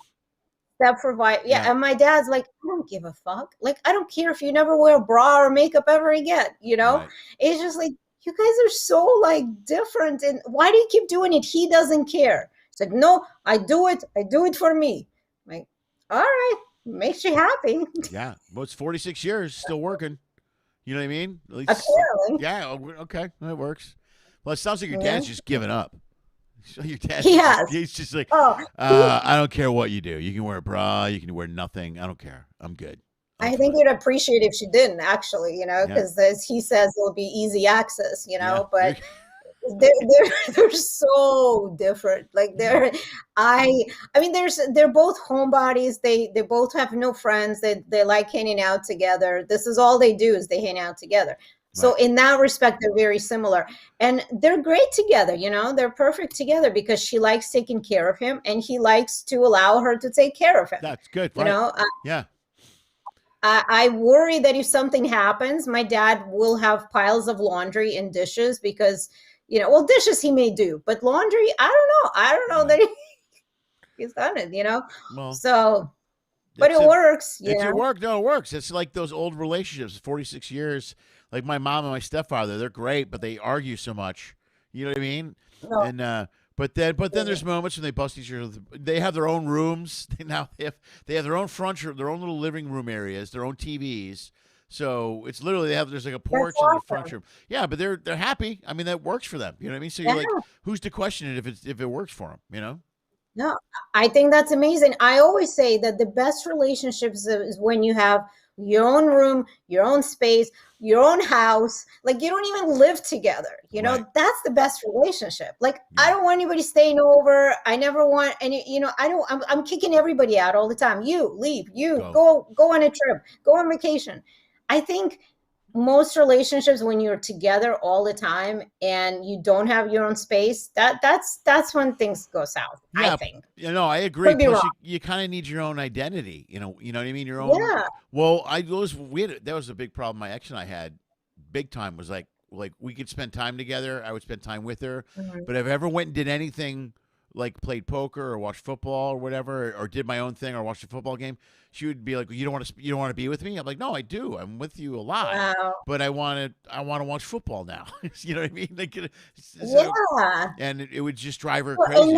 Stepford wife. Yeah. And my dad's like, I don't give a fuck. Like, I don't care if you never wear a bra or makeup ever again, It's just like, you guys are so like different. And why do you keep doing it? He doesn't care. It's like, no, I do it for me. Like, all right, makes you happy. Yeah, well, it's 46 years, still working. You know what I mean? At least, apparently. Yeah, okay, that works. Well, it sounds like your dad's just giving up. Your dad, he's just like, I don't care what you do. You can wear a bra, you can wear nothing. I don't care. I'm good. I think you'd appreciate if she didn't, actually, because as he says, it'll be easy access, but they're so different. Like they're both homebodies. They both have no friends. They like hanging out together. This is all they do is they hang out together. So in that respect, they're very similar, and they're great together. They're perfect together because she likes taking care of him, and he likes to allow her to take care of him. That's good. Right? I worry that if something happens, my dad will have piles of laundry and dishes because, dishes he may do, but laundry, I don't know that he's done it, Well, so But it works. Yeah. It worked. No, it works. It's like those old relationships, 46 years. Like my mom and my stepfather, they're great, but they argue so much. You know what I mean? No. And but then there's moments when they bust each other. They have their own rooms. They have their own front room, their own little living room areas, their own TVs. So it's literally there's like a porch and the front room. Yeah, but they're happy. I mean, that works for them. You know what I mean? So you're like, who's to question it if it works for them? You know? No, I think that's amazing. I always say that the best relationships is when you have your own room, your own space, your own house. Like you don't even live together. You know, Right. that's the best relationship. Like I don't want anybody staying over. I never want any, you know, I'm kicking everybody out all the time. You leave, you go on a trip, go on vacation. I think most relationships when you're together all the time and you don't have your own space, that's when things go south. Yeah, I think. You know, I agree. Could be Plus, wrong. you kind of need your own identity. You know what I mean? Your own. Yeah. Well, that was a big problem my ex and I had. Big time was like we could spend time together. I would spend time with her. Mhm. But if I ever went and did anything like played poker or watched football or whatever, or did my own thing or watched a football game, she would be like, "You don't want to be with me?" I'm like, "No, I do. I'm with you a lot, Wow. but I want to watch football now." You know what I mean? Like, Yeah. and it would just drive her Well, crazy. and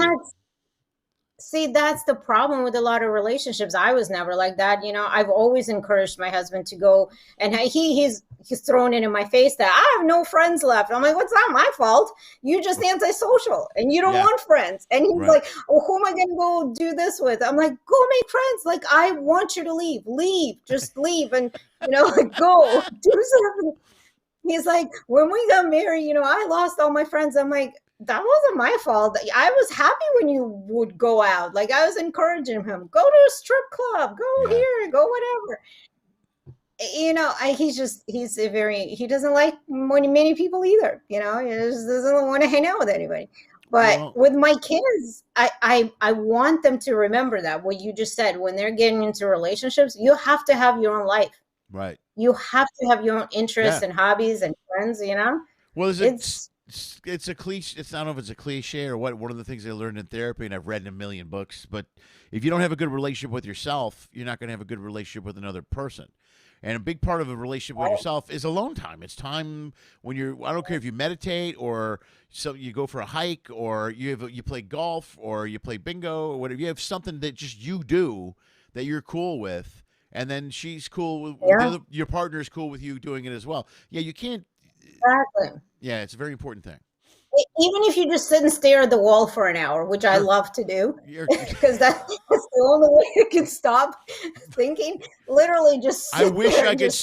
that's the problem with a lot of relationships. I was never like that. You know, I've always encouraged my husband to go, and he's thrown it in my face that I have no friends left. I'm like, what's not my fault? You just antisocial and you don't want friends. And he's like, oh, who am I going to go do this with? I'm like, go make friends. Like, I want you to leave, just leave. And, you know, like, go do something. He's like, when we got married, you know, I lost all my friends. I'm like, that wasn't my fault. I was happy when you would go out. Like I was encouraging him, go to a strip club, go here, go whatever. You know, he doesn't like many people either. You know, he just doesn't want to hang out with anybody. But with my kids, I want them to remember that what you just said, when they're getting into relationships, you have to have your own life. Right. You have to have your own interests and hobbies and friends, you know? Well, it's a cliche. I don't know if it's a cliche or what. One of the things I learned in therapy, and I've read in a million books, but if you don't have a good relationship with yourself, you're not going to have a good relationship with another person. And a big part of a relationship with yourself is alone time. It's time when I don't care if you meditate or you go for a hike or you play golf or you play bingo or whatever. You have something that just you do that you're cool with. And then she's cool with your partner is cool with you doing it as well. Yeah, you can't. Exactly. Yeah, it's a very important thing. Even if you just sit and stare at the wall for an hour, which I love to do, because that's the only way you can stop thinking. Literally, just. I wish I could.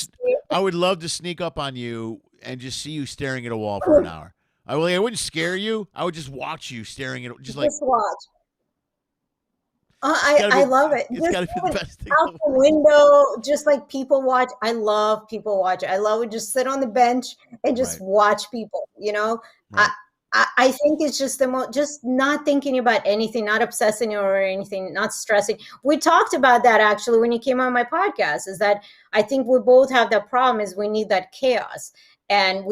I would love to sneak up on you and just see you staring at a wall for an hour. I wouldn't scare you. I would just watch you staring at just watch. I love it. It's got to be the best thing. Out the window, just like people watch. I love people watch. I love to just sit on the bench and just watch people, you know. Right. I think it's just just not thinking about anything, not obsessing over anything, not stressing. We talked about that actually when you came on my podcast, is that I think we both have that problem is we need that chaos and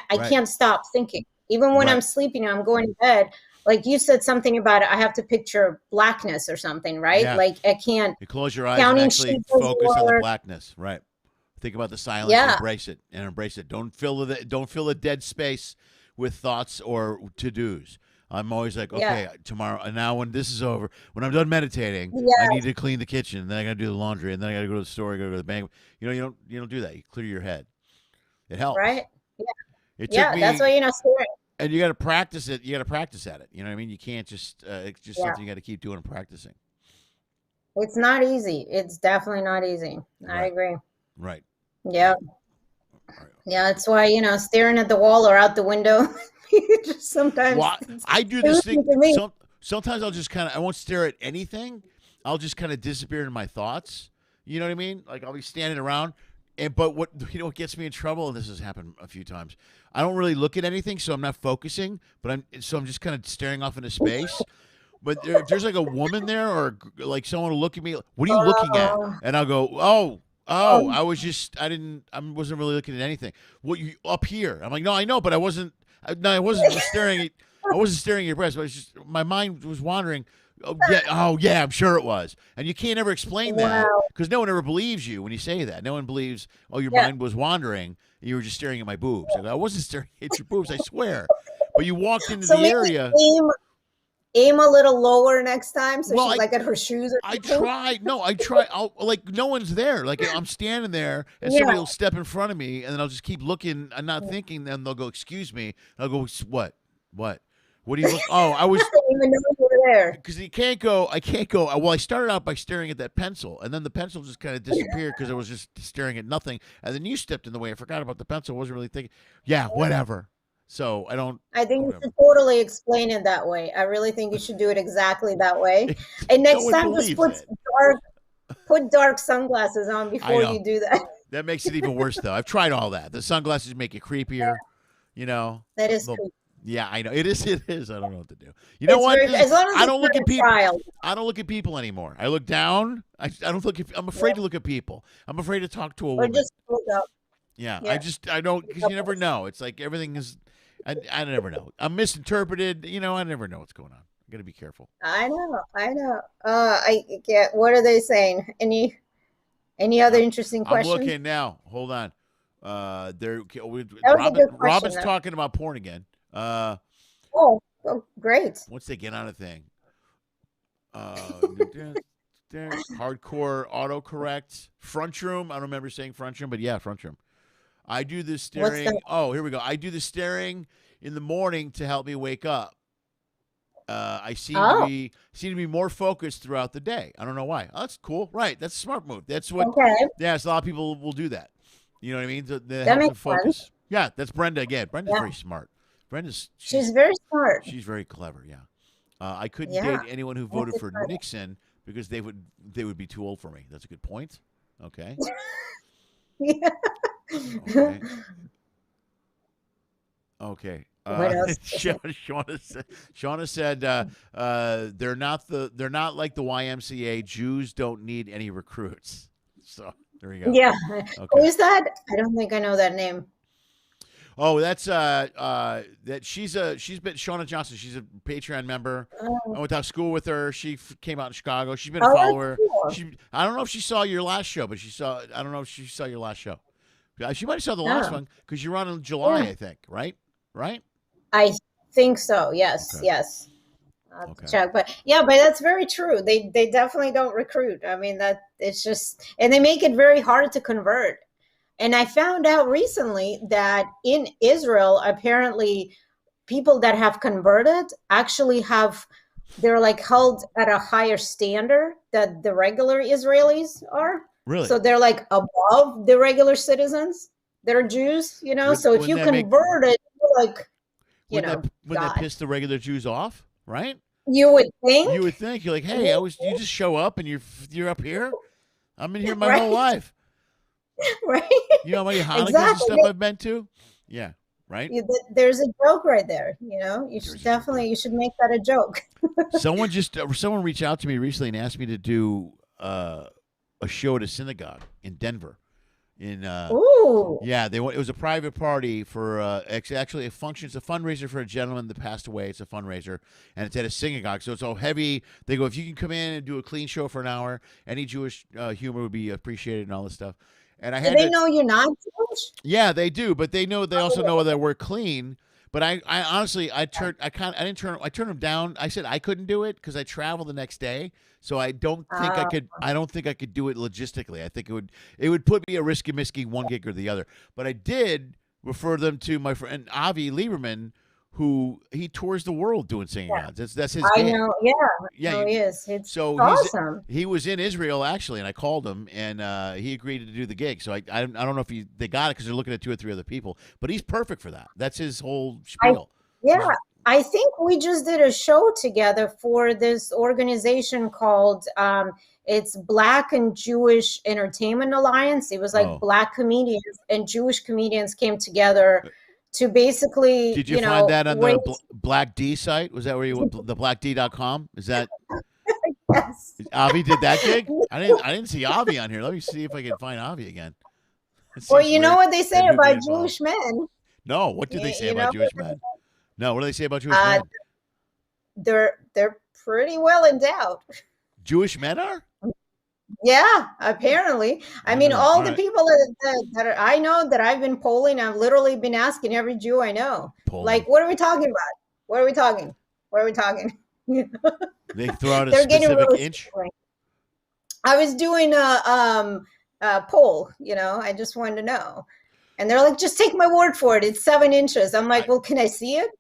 I can't stop thinking. Even when I'm sleeping, I'm going to bed. Like you said something about it, I have to picture blackness or something, right? Yeah. Like I can't. You close your eyes and actually focus on the blackness, right? Think about the silence, and embrace it. Don't fill the dead space with thoughts or to-dos. I'm always like, okay, tomorrow, and now when this is over, when I'm done meditating, I need to clean the kitchen, then I got to do the laundry, and then I got to go to the store, I got to go to the bank. You know, you don't do that. You clear your head. It helps, right? Yeah. That's why scary. And you got to practice it. You got to practice at it. You know what I mean? You can't just. It's just something you got to keep doing and practicing. It's not easy. It's definitely not easy. I agree. Right. Yeah. Yeah, that's why staring at the wall or out the window. Just sometimes. Well, I do this thing. Sometimes I'll just I won't stare at anything. I'll just kind of disappear in my thoughts. You know what I mean? Like I'll be standing around. But what gets me in trouble, and this has happened a few times, I don't really look at anything, so I'm not focusing, but I'm just kind of staring off into space. But if there's like a woman there or like someone will look at me, what are you looking at? And I'll go, I wasn't really looking at anything. What, you up here? I'm like, no, I know, but I wasn't staring at your breast. But it's just my mind was wandering. Oh yeah, I'm sure it was. And you can't ever explain that Wow. because no one ever believes you when you say that. No one believes, oh, your Yeah. mind was wandering. And you were just staring at my boobs. I wasn't staring at your boobs, I swear. But you walked into So the maybe area. aim a little lower next time, so Well, she's like at her shoes or I something. try. No, I try. Like no one's there. Like I'm standing there, and Yeah. somebody will step in front of me, and then I'll just keep looking and not thinking. Then they'll go, "Excuse me." I'll go, "What? What? What do you look?" Oh, I was. I didn't even know you were there. Because you can't go. I can't go. Well, I started out by staring at that pencil, and then the pencil just kind of disappeared because I was just staring at nothing. And then you stepped in the way. I forgot about the pencil. I wasn't really thinking. Yeah, whatever. So I don't. I think whatever. you should totally explain it that way. I really think you should do it exactly that way. And No next one time, just believes it. put dark sunglasses on before know. you do that. That makes it even worse, though. I've tried all that. The sunglasses make it creepier. You know. That is The- true. Yeah, I know. It is. It is. I don't know what to do. You know It's what? very- as long as I it's don't look not at a people. trial. I don't look at people anymore. I look down. I don't look at. I'm afraid to look at people. I'm afraid to talk to a Or woman. just look up. Yeah, Yeah. I don't, because you never know. It's like everything is, I never know. I'm misinterpreted. You know, I never know what's going on. I got to be careful. I know. I get. What are they saying? Any other interesting I'm questions? looking now. Hold on. That was a good question, Robin's though. talking about porn again. Oh, great. Once they get on a thing. Hardcore autocorrect. Front room. I don't remember saying front room, but yeah, front room. I do the staring. that? Oh, here we go. I do the staring in the morning to help me wake up. I seem to be more focused throughout the day. I don't know why. Oh, that's cool. Right. That's a smart move. That's what. Okay. Yeah, so a lot of people will do that. You know what I mean? To That help them makes focus. sense. Yeah, that's Brenda again. Brenda's Yeah. very smart. She's very smart. She's very clever. Yeah. I couldn't Yeah. date anyone who voted for Nixon because they would be too old for me. That's a good point. Okay. Yeah. Okay. Okay. What else? Shauna said they're not like the YMCA. Jews don't need any recruits. So there you go. Yeah. Okay. Who is that? I don't think I know that name. Oh, that's that she's been Shauna Johnson. She's a Patreon member. I went to school with her. She came out in Chicago. She's been a follower. That's cool. I don't know if she saw your last show, but I don't know if she saw your last show. She might have saw the last one because you're on in July, I think. Right? I think so. Yes. Okay. Yes. I'll Okay. check. But that's very true. They definitely don't recruit. I mean, that it's just, and they make it very hard to convert. And I found out recently that in Israel, apparently people that have converted actually they're like held at a higher standard that the regular Israelis are. Really? So they're like above the regular citizens that are Jews, so if you converted, you're like, wouldn't that God. piss the regular Jews off, right? You would think. You would think. You're like, hey, you just show up and you're up here. I'm in here my whole life. Right. You know how many Hanukkahs and Exactly. stuff I've been to? Yeah. Right. There's a joke right there. You should definitely make that a joke. Someone reached out to me recently and asked me to do a show at a synagogue in Denver. Ooh. Yeah, it was a private party for actually a function. It's a fundraiser for a gentleman that passed away. It's a fundraiser, and it's at a synagogue, so it's all heavy. They go, if you can come in and do a clean show for an hour, any Jewish humor would be appreciated and all this stuff. And I had Do they know you're not Jewish? Yeah, they do, but they also know that we're clean. But I honestly, I turned them down. I said I couldn't do it because I travel the next day, so I don't think I could. I don't think I could do it logistically. I think it would put me at risk of missing one gig or the other. But I did refer them to my friend Avi Lieberman, who he tours the world doing singing odds. That's his I gig. know. Yeah. He is. It's awesome. He was in Israel actually, and I called him, and he agreed to do the gig. So I don't know if they got it because they're looking at 2 or 3 other people. But he's perfect for that. That's his whole spiel. I think we just did a show together for this organization called it's Black and Jewish Entertainment Alliance. It was like Black comedians and Jewish comedians came together to basically, did you find that on the Black D site? Was that where you went, the blackd.com? Is that? Yes. Avi did that gig? I didn't see Avi on here. Let me see if I can find Avi again. Well, you know what they say about Jewish men? No, what do they say about Jewish men? No, what do they say about Jewish men? They're pretty well endowed. Jewish men are? Yeah, apparently. I mean, all the people I know that I've been polling, I've literally been asking every Jew I know, like, what are we talking about? What are we talking? What are we talking? They throw out a specific really inch. Scary. I was doing a poll, I just wanted to know. And they're like, just take my word for it. It's 7 inches. I'm like, well, can I see it?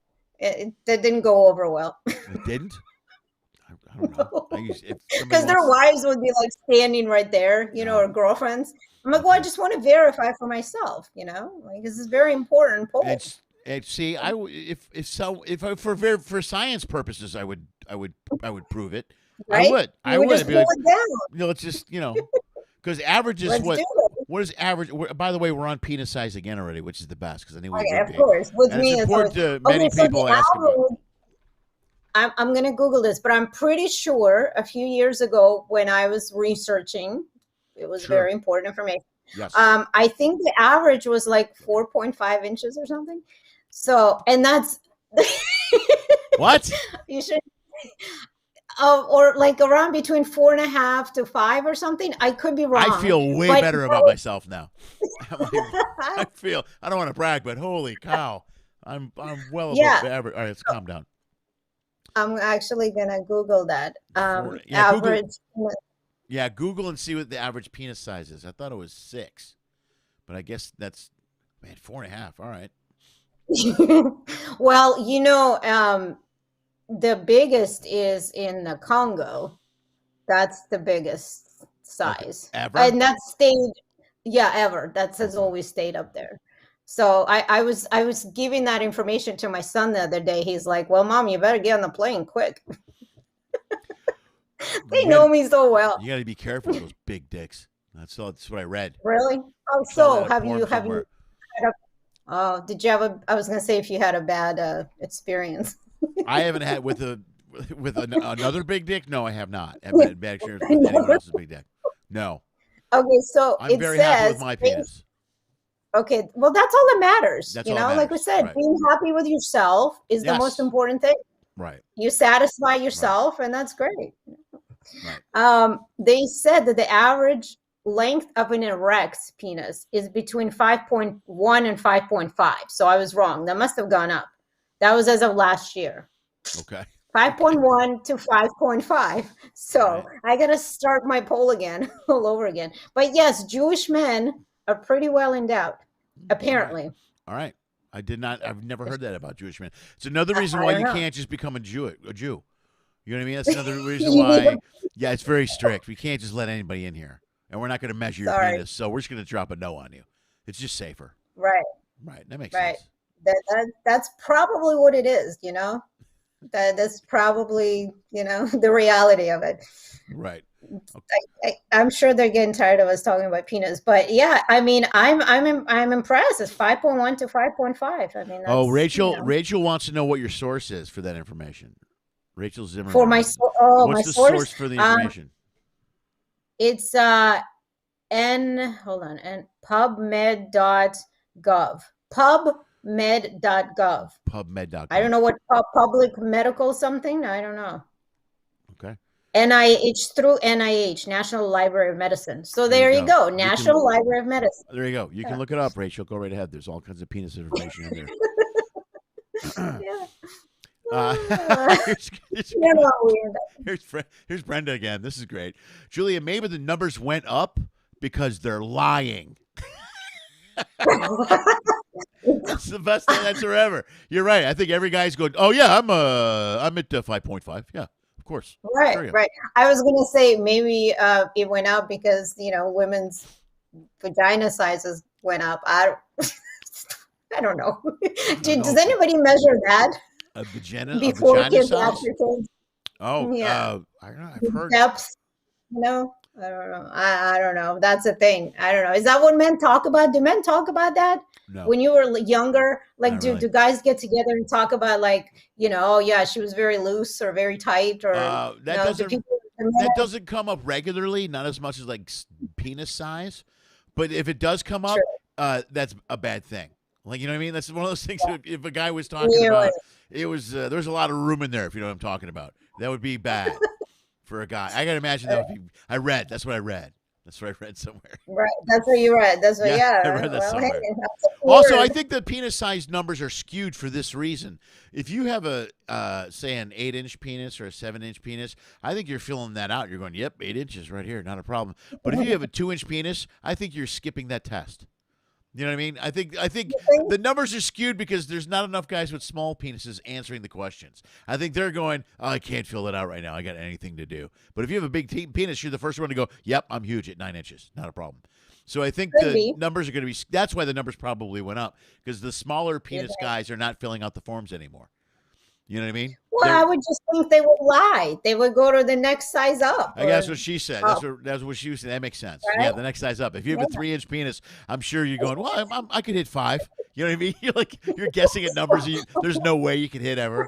That didn't go over well. It didn't? I don't know. Because their wives would be like standing right there, or girlfriends. I'm like, well, I just want to verify for myself, like this is very important poll. See, for science purposes, I would prove it. Right? I would. Just pull it down. Let's just because average is what is average? By the way, we're on penis size again already, which is the best because I think we of course. With me, it's important to many people ask about. I'm going to Google this, but I'm pretty sure a few years ago when I was researching, it was very important information. Yes. I think the average was like 4.5 inches or something. So, and that's what you should, or like around between 4.5 to 5 or something. I could be wrong. I feel way better about myself now. I don't want to brag, but holy cow, I'm well above average. All right, let's calm down. I'm actually gonna Google that. Average. Google and see what the average penis size is. I thought it was 6, but I guess that's 4.5. All right. Well, the biggest is in the Congo. That's the biggest size. Okay. Ever? And that stayed, ever. That has always stayed up there. So I was giving that information to my son the other day. He's like, well, Mom, you better get on the plane quick. They know me so well. You got to be careful with those big dicks. That's what I read. Really? Oh, so have you did you have I was going to say if you had a bad experience. I haven't had with another big dick. No, I have not. I've had bad experience with anyone else's big dick. No. Okay, so I'm very happy with my penis. Okay, well, that's all that matters. That's all that matters. Like we said, being happy with yourself is the most important thing. Right. You satisfy yourself, and that's great. Right. They said that the average length of an erect penis is between 5.1 and 5.5. So I was wrong. That must have gone up. That was as of last year. Okay. 5.1 to 5.5. So I got to start my poll again, all over again. But yes, Jewish men are pretty well endowed, apparently. All right. I've never heard that about Jewish men. It's another reason why you can't just become a Jew. You know what I mean? That's another reason why. Yeah, it's very strict. We can't just let anybody in here. And we're not going to measure your penis, so we're just going to drop a no on you. It's just safer. Right. Right. That makes sense. That's probably what it is, That's probably, the reality of it. Right. Okay. I'm sure they're getting tired of us talking about penis, but yeah, I mean, I'm impressed. It's 5.1 to 5.5. I mean, that's, Rachel wants to know what your source is for that information. Rachel Zimmerman. For my what's the source for the information? It's PubMed.gov. PubMed.gov. PubMed.gov. I don't know what public medical something. I don't know. Okay. NIH through NIH, National Library of Medicine. So there you go. National Library of Medicine. There you go. You can look it up, Rachel. Go right ahead. There's all kinds of penis information in there. Here's Brenda again. This is great. Julia, maybe the numbers went up because they're lying. That's the best answer ever. You're right. I think every guy's going, oh yeah, I'm at 5.5. Yeah, of course. Right, sure, yeah. Right. I was gonna say maybe it went up because women's vagina sizes went up. I don't know. Does anybody measure that? A vagina size? Oh, yeah. I don't know. I've heard depth. I don't know. I don't know. That's a thing. I don't know. Is that what men talk about? Do men talk about that? No. When you were younger? Like, do guys get together and talk about like, oh yeah, she was very loose or very tight or that doesn't come up regularly, not as much as like penis size. But if it does come up, that's a bad thing. Like, you know what I mean? That's one of those things. If a guy was talking about, it was there was a lot of room in there. If you know what I'm talking about. That would be bad for a guy. I gotta imagine that would be. That's what I read. That's what I read somewhere. Right. That's what you read. That's what. Yeah. I read that somewhere. Hey, that's Also, weird. I think the penis size numbers are skewed for this reason. If you have say an 8-inch penis or a 7-inch penis, I think you're filling that out. You're going, yep, 8 inches right here, not a problem. But if you have a 2-inch penis, I think you're skipping that test. You know what I mean? I think the numbers are skewed because there's not enough guys with small penises answering the questions. I think they're going, oh, I can't fill it out right now. I got anything to do. But if you have a big penis, you're the first one to go, yep, I'm huge at 9 inches. Not a problem. So I think the numbers are going to be – that's why the numbers probably went up, because the smaller penis guys are not filling out the forms anymore. You know what I mean? Well, I would just think they would lie. They would go to the next size up. I guess what she said. That's what she was saying. That makes sense. Right? Yeah, the next size up. If you have a 3-inch penis, I'm sure you're going, well, I could hit 5. You know what I mean? You're guessing at numbers. There's no way you could hit ever.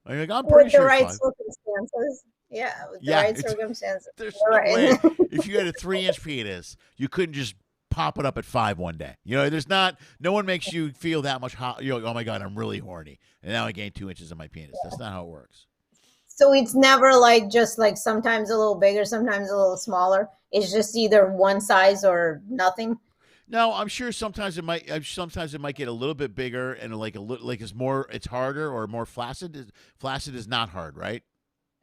Like, I'm pretty sure with the right 5. circumstances. Yeah, with the right circumstances. There's no way. If you had a 3-inch penis, you couldn't just pop it up at 5 one day. You know, there's not. No one makes you feel that much hot. You're like, oh my god, I'm really horny, and now I gained 2 inches of my penis. That's not how it works. So it's never like just like sometimes a little bigger, sometimes a little smaller. It's just either one size or nothing. No, I'm sure sometimes it might get a little bit bigger and like it's harder or more flaccid. Flaccid is not hard, right?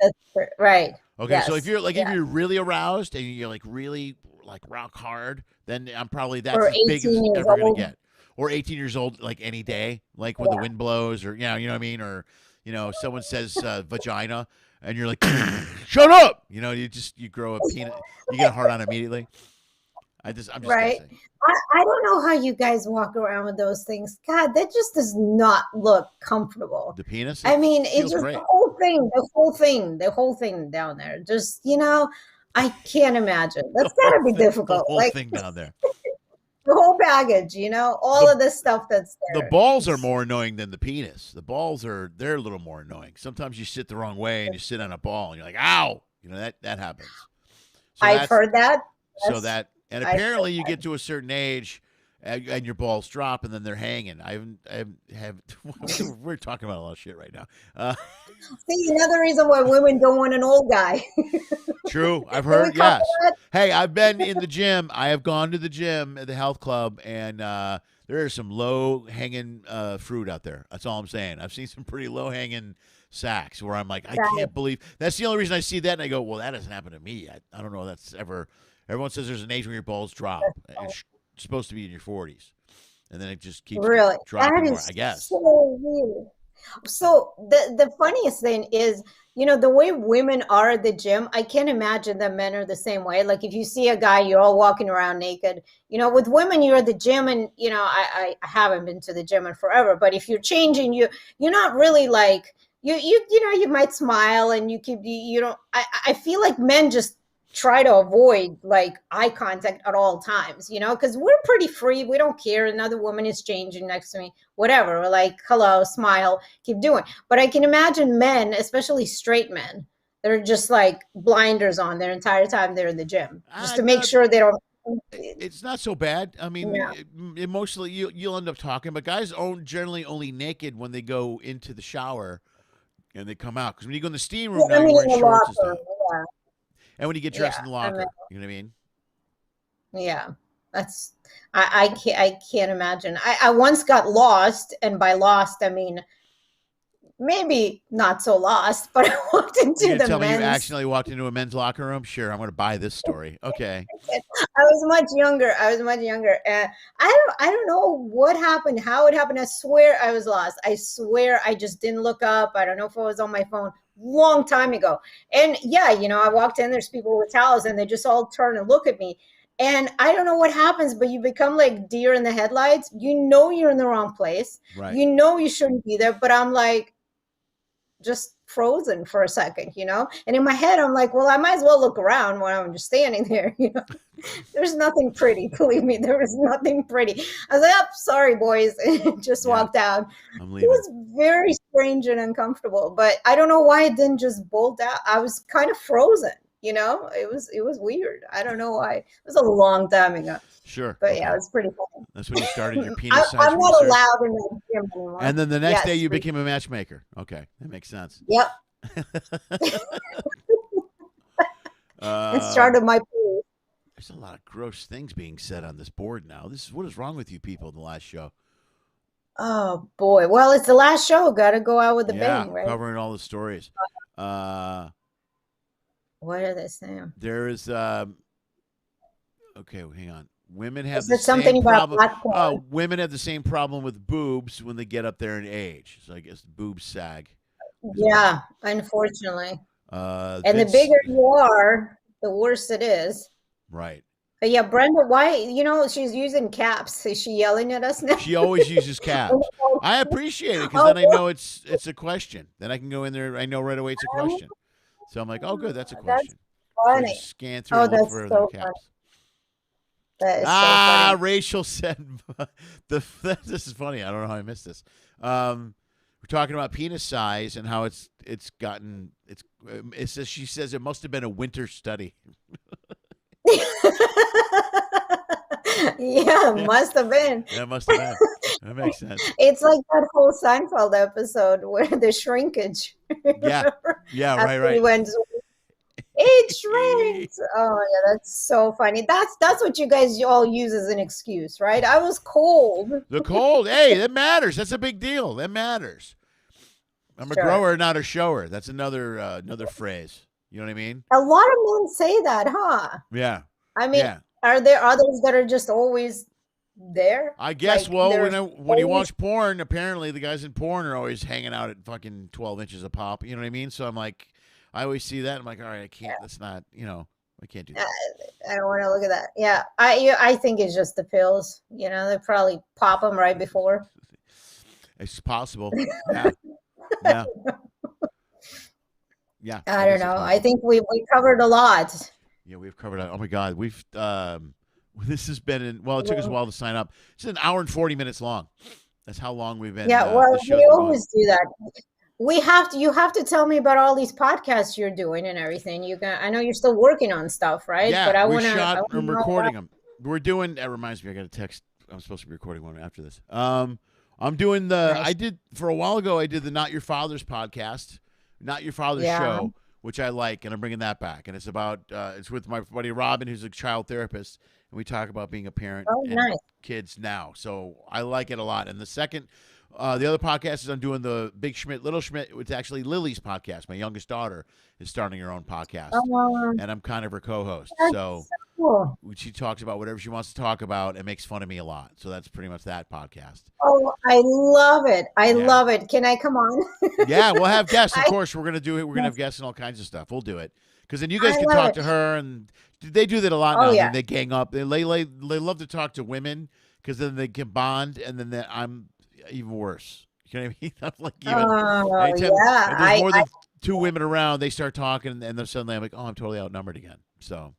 That's right. Okay, yes. So if you're if you're really aroused and you're like really like rock hard, then I'm probably that's as big as I'm ever gonna get. Or 18 years old, like any day, like when the wind blows, or you know what I mean, or someone says vagina, and you're like, shut up, you grow a penis, you get a hard on immediately. I'm just right. Guessing. I don't know how you guys walk around with those things. God, that just does not look comfortable. The penis? I mean, it's just great. the whole thing down there. Just, I can't imagine. That's gotta be difficult. The whole thing down there. The whole baggage, all of this stuff that's there. The balls are more annoying than the penis. The balls they're a little more annoying. Sometimes you sit the wrong way and you sit on a ball and you're like, ow, that happens. So I've heard that. And apparently you get to a certain age and your balls drop and then they're hanging. We're talking about a lot of shit right now. See, another reason why women don't want an old guy. True. I've heard, yes. Hey, I've been in the gym. I have gone to the gym at the health club, and there is some low-hanging fruit out there. That's all I'm saying. I've seen some pretty low-hanging sacks where I'm like, I can't believe. That's the only reason I see that, and I go, well, that hasn't happened to me. I don't know if that's ever. Everyone says there's an age when your balls drop. It's supposed to be in your 40s. And then it just keeps dropping more, I guess. So weird. So the funniest thing is, the way women are at the gym, I can't imagine that men are the same way. Like if you see a guy, you're all walking around naked. With women, you're at the gym, and I haven't been to the gym in forever. But if you're changing, you're not really like you might smile and I feel like men just try to avoid like eye contact at all times, because we're pretty free. We don't care. Another woman is changing next to me, whatever. We're like, hello, smile, keep doing. But I can imagine men, especially straight men, that are just like blinders on their entire time they're in the gym, just to make sure they don't. It's not so bad. I mean, mostly you'll end up talking, but guys generally only naked when they go into the shower and they come out. Because when you go in the steam room, now you're wearing shorts and stuff. Yeah. And when you get dressed in the locker, you know what I mean? Yeah, that's I can't imagine. I once got lost, and by lost I mean maybe not so lost, but I walked into the tell men's. Me you accidentally walked into a men's locker room? Sure, I'm going to buy this story. Okay. I was much younger, and I don't know what happened, how it happened. I swear I was lost. I swear I just didn't look up. I don't know if I was on my phone. Long time ago. And I walked in, there's people with towels, and they just all turn and look at me. And I don't know what happens, but you become like deer in the headlights. You're in the wrong place. Right. You shouldn't be there. But I'm like just frozen for a second, and in my head, I'm like, well, I might as well look around when I'm just standing there. There's nothing pretty. Believe me, there was nothing pretty. I was like, oh, sorry, boys. And just walked out. I'm leaving. It was very strange and uncomfortable, but I don't know why it didn't just bolt out. I was kind of frozen. It was weird. I don't know why. It was a long time ago. Sure. But yeah, it was pretty funny. That's when you started your penis size I'm not research. allowed in the gym anymore. And then the next day you became a matchmaker. Okay, that makes sense. Yep. And started my pool. There's a lot of gross things being said on this board now. What is wrong with you people in the last show? Oh boy. Well, it's the last show. Got to go out with a bang, right? Covering all the stories. What are they saying? There is okay, hang on. Women have the same problem. Women have the same problem with boobs when they get up there in age. So I guess boobs sag. Yeah, unfortunately. And the bigger you are, the worse it is. Right. But yeah, Brenda, why, she's using caps. Is she yelling at us now? She always uses caps. I appreciate it because then I know it's a question. Then I can go in there. I know right away it's a question. So I'm like, oh, good, that's a question. That's funny. So scan through and look for their caps. Funny. That is so funny. Rachel said, this is funny. I don't know how I missed this. We're talking about penis size and how it says, she says it must have been a winter study. Yeah, must have been. Yeah, must have been. That makes sense. It's like that whole Seinfeld episode where the shrinkage. Yeah, right. It shrinks. Oh yeah, that's so funny. That's what you guys all use as an excuse, right? I was cold. The cold. Hey, that matters. That's a big deal. That matters. I'm a grower, not a shower. That's another phrase. You know what I mean? A lot of men say that, huh? Yeah. I mean, are there others that are just always there? I guess. Like, when you watch porn, apparently the guys in porn are always hanging out at fucking 12 inches of pop. You know what I mean? So I'm like, I always see that. I'm like, all right, I can't. That's not. I can't do that. I don't want to look at that. Yeah, I think it's just the pills. They probably pop them right before. It's possible. Yeah. Yeah. Yeah. I don't know. I think we covered a lot. Yeah, we've covered it. Oh my God. We've this has been it took us a while to sign up. It's an hour and 40 minutes long. That's how long we've been. Yeah, we always do that. You have to tell me about all these podcasts you're doing and everything. I know you're still working on stuff, right? Yeah, but I'm recording them. We're doing, that reminds me, I got a text. I'm supposed to be recording one after this. I'm doing for a while ago, I did the Not Your Father's podcast, Not Your Father's show, which I like, and I'm bringing that back. And it's about, it's with my buddy Robin, who's a child therapist, and we talk about being a parent and kids now. So I like it a lot. And the second, the other podcast is I'm doing the Big Schmidt, Little Schmidt. It's actually Lily's podcast. My youngest daughter is starting her own podcast, and I'm kind of her co-host. So cool. She talks about whatever she wants to talk about and makes fun of me a lot. So that's pretty much that podcast. Oh, I love it. I love it. Can I come on? Yeah, we'll have guests. Of course, we're going to do it. We're going to have guests and all kinds of stuff. We'll do it. Because then you guys can talk to her, and they do that a lot now. Yeah. They gang up. They love to talk to women because then they can bond, and then I'm even worse. You know what I mean? I'm like, anytime there's more than two women around, they start talking, and then suddenly I'm like, oh, I'm totally outnumbered again. So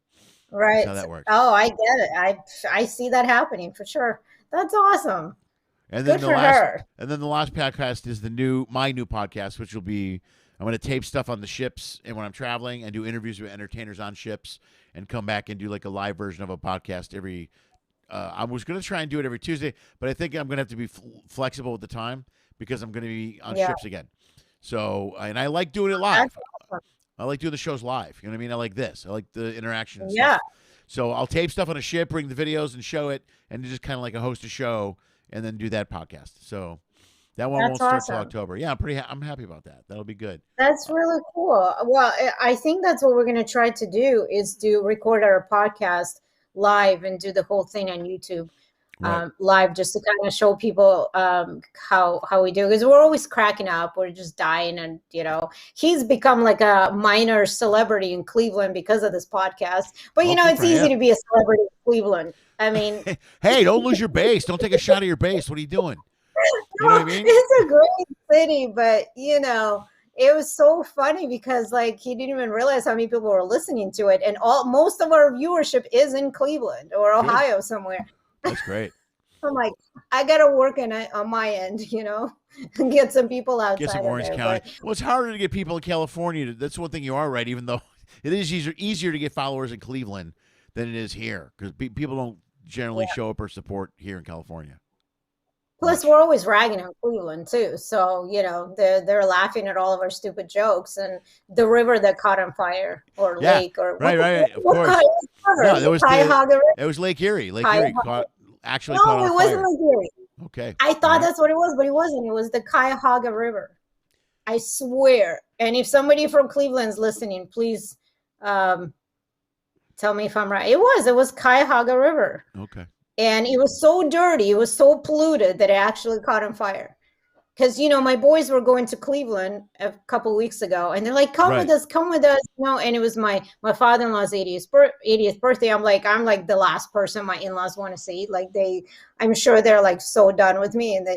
that's how that works. Oh, I get it. I see that happening for sure. That's awesome. And then the last podcast is my new podcast, which will be, I'm going to tape stuff on the ships and when I'm traveling and do interviews with entertainers on ships and come back and do like a live version of a podcast every. I was going to try and do it every Tuesday, but I think I'm going to have to be flexible with the time because I'm going to be on ships again. So, and I like doing it live. Awesome. I like doing the shows live. You know what I mean? I like this. I like the interaction. And stuff. So I'll tape stuff on a ship, bring the videos and show it, and just kind of like a host a show and then do that podcast. So that one won't start till October. Yeah, I'm happy about that. That'll be good. That's really cool. Well, I think that's what we're going to try to do is record our podcast live and do the whole thing on YouTube live, just to kind of show people how we do, because we're always cracking up, we're just dying, and he's become like a minor celebrity in Cleveland because of this podcast, but it's easy to be a celebrity in Cleveland. I mean, hey, don't lose your base, don't take a shot at your base. What are you doing? You know what I mean? It's a great city, but it was so funny because he didn't even realize how many people were listening to it, and most of our viewership is in Cleveland or Ohio somewhere. That's great. I'm like, I gotta work on my end, and get some people outside. Get some Orange County. Well, it's harder to get people in California. That's one thing you are right. Even though it is easier to get followers in Cleveland than it is here, because people don't generally show up or support here in California. Plus, we're always ragging on Cleveland too, so they're laughing at all of our stupid jokes and the river that caught on fire or lake or right, of course. No, there was it was Lake Erie. Lake Erie caught on fire. No, it wasn't Lake Erie. Okay, I thought that's what it was, but it wasn't. It was the Cuyahoga River. I swear. And if somebody from Cleveland's listening, please tell me if I'm right. It was Cuyahoga River. Okay. And it was so dirty, it was so polluted that it actually caught on fire. Because, my boys were going to Cleveland a couple weeks ago, and they're like, come with us. And it was my father-in-law's 80th birthday. I'm like the last person my in-laws want to see. Like I'm sure they're like so done with me, and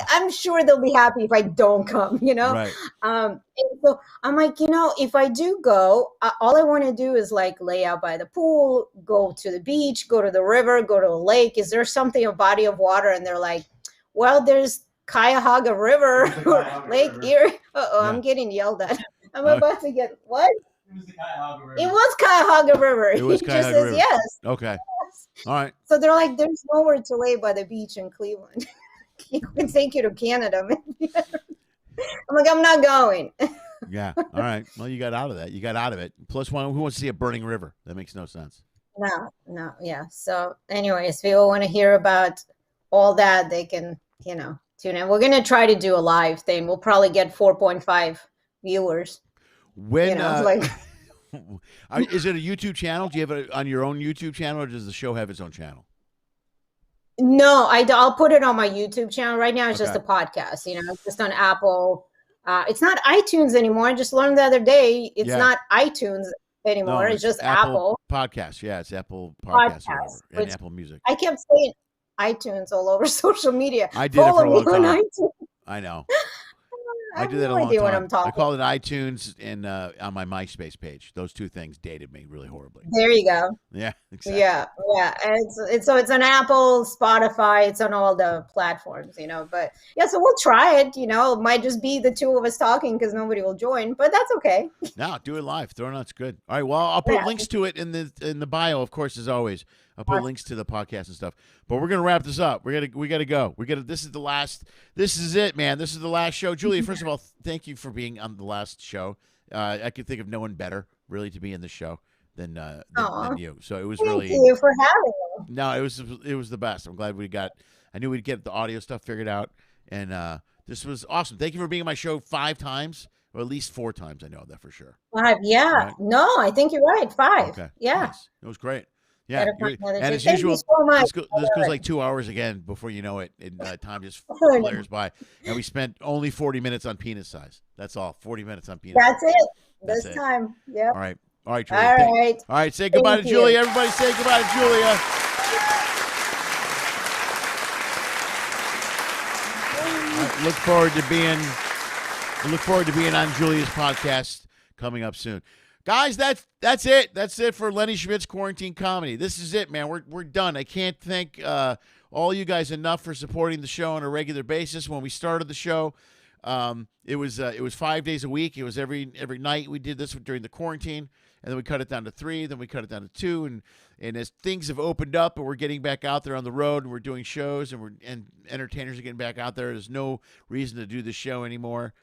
I'm sure they'll be happy if I don't come, Right. And so I'm like, if I do go, all I want to do is like lay out by the pool, go to the beach, go to the river, go to a lake. Is there something, a body of water? And they're like, well, there's Cuyahoga River, Lake Erie. I'm getting yelled at. I'm about to get what? It was the Cuyahoga River. It was Cuyahoga River. It was Cuyahoga just says River. Yes. Okay. All right. So they're like, there's nowhere to lay by the beach in Cleveland. You can take you to Canada, maybe. I'm like, I'm not going. Yeah. All right. Well, you got out of that. You got out of it. Plus one, who wants to see a burning river? That makes no sense. No. Yeah. So anyways, if people want to hear about all that, they can, tune in. We're going to try to do a live thing. We'll probably get 4.5 viewers. When, is it a YouTube channel? Do you have it on your own YouTube channel, or does the show have its own channel? No, I'll put it on my YouTube channel. Right now it's just a podcast, it's just on Apple. It's not iTunes anymore. I just learned the other day it's not iTunes anymore. No, it's just Apple Podcasts. Yeah, it's Apple Podcasts and Apple Music. I kept saying iTunes all over social media. I did it for a long time. iTunes. I know. I did that no a long idea time. What I'm talking. I call it iTunes and on my MySpace page. Those two things dated me really horribly. There you go. Yeah, exactly. Yeah. It's on Apple, Spotify. It's on all the platforms, But yeah, so we'll try it. It might just be the two of us talking because nobody will join, but that's okay. No, do it live. Throw it on. It's good. All right. Well, I'll put links to it in the bio, of course, as always. I'll put links to the podcast and stuff. But we're gonna wrap this up. We gotta go. This is the last. This is it, man. This is the last show. Julia, first of all, thank you for being on the last show. I could think of no one better, really, to be in the show than you. So it was really. Thank you for having me. No, it was the best. I'm glad I knew we'd get the audio stuff figured out, and this was awesome. Thank you for being on my show 5 times, or at least 4 times. I know that for sure. 5, yeah. Right? No, I think you're right. 5. Okay. Yeah. Nice. It was great. Yeah, and as Thank usual, so this goes like 2 hours again before you know it, and time just flares by. And we spent only 40 minutes on penis size. That's all. 40 minutes on penis. That's size. it. That's this it. time. Yeah. All right, Julia. All right. Say goodbye to Julia. Everybody, say goodbye to Julia. Right, look forward to being on Julia's podcast coming up soon. Guys, that's it. That's it for Lenny Schmidts Quarantine Comedy. This is it, man. We're done. I can't thank all you guys enough for supporting the show on a regular basis. When we started the show, it was 5 days a week. It was every night. We did this during the quarantine, and then we cut it down to 3. Then we cut it down to 2, and as things have opened up and we're getting back out there on the road and we're doing shows and entertainers are getting back out there, there's no reason to do this show anymore.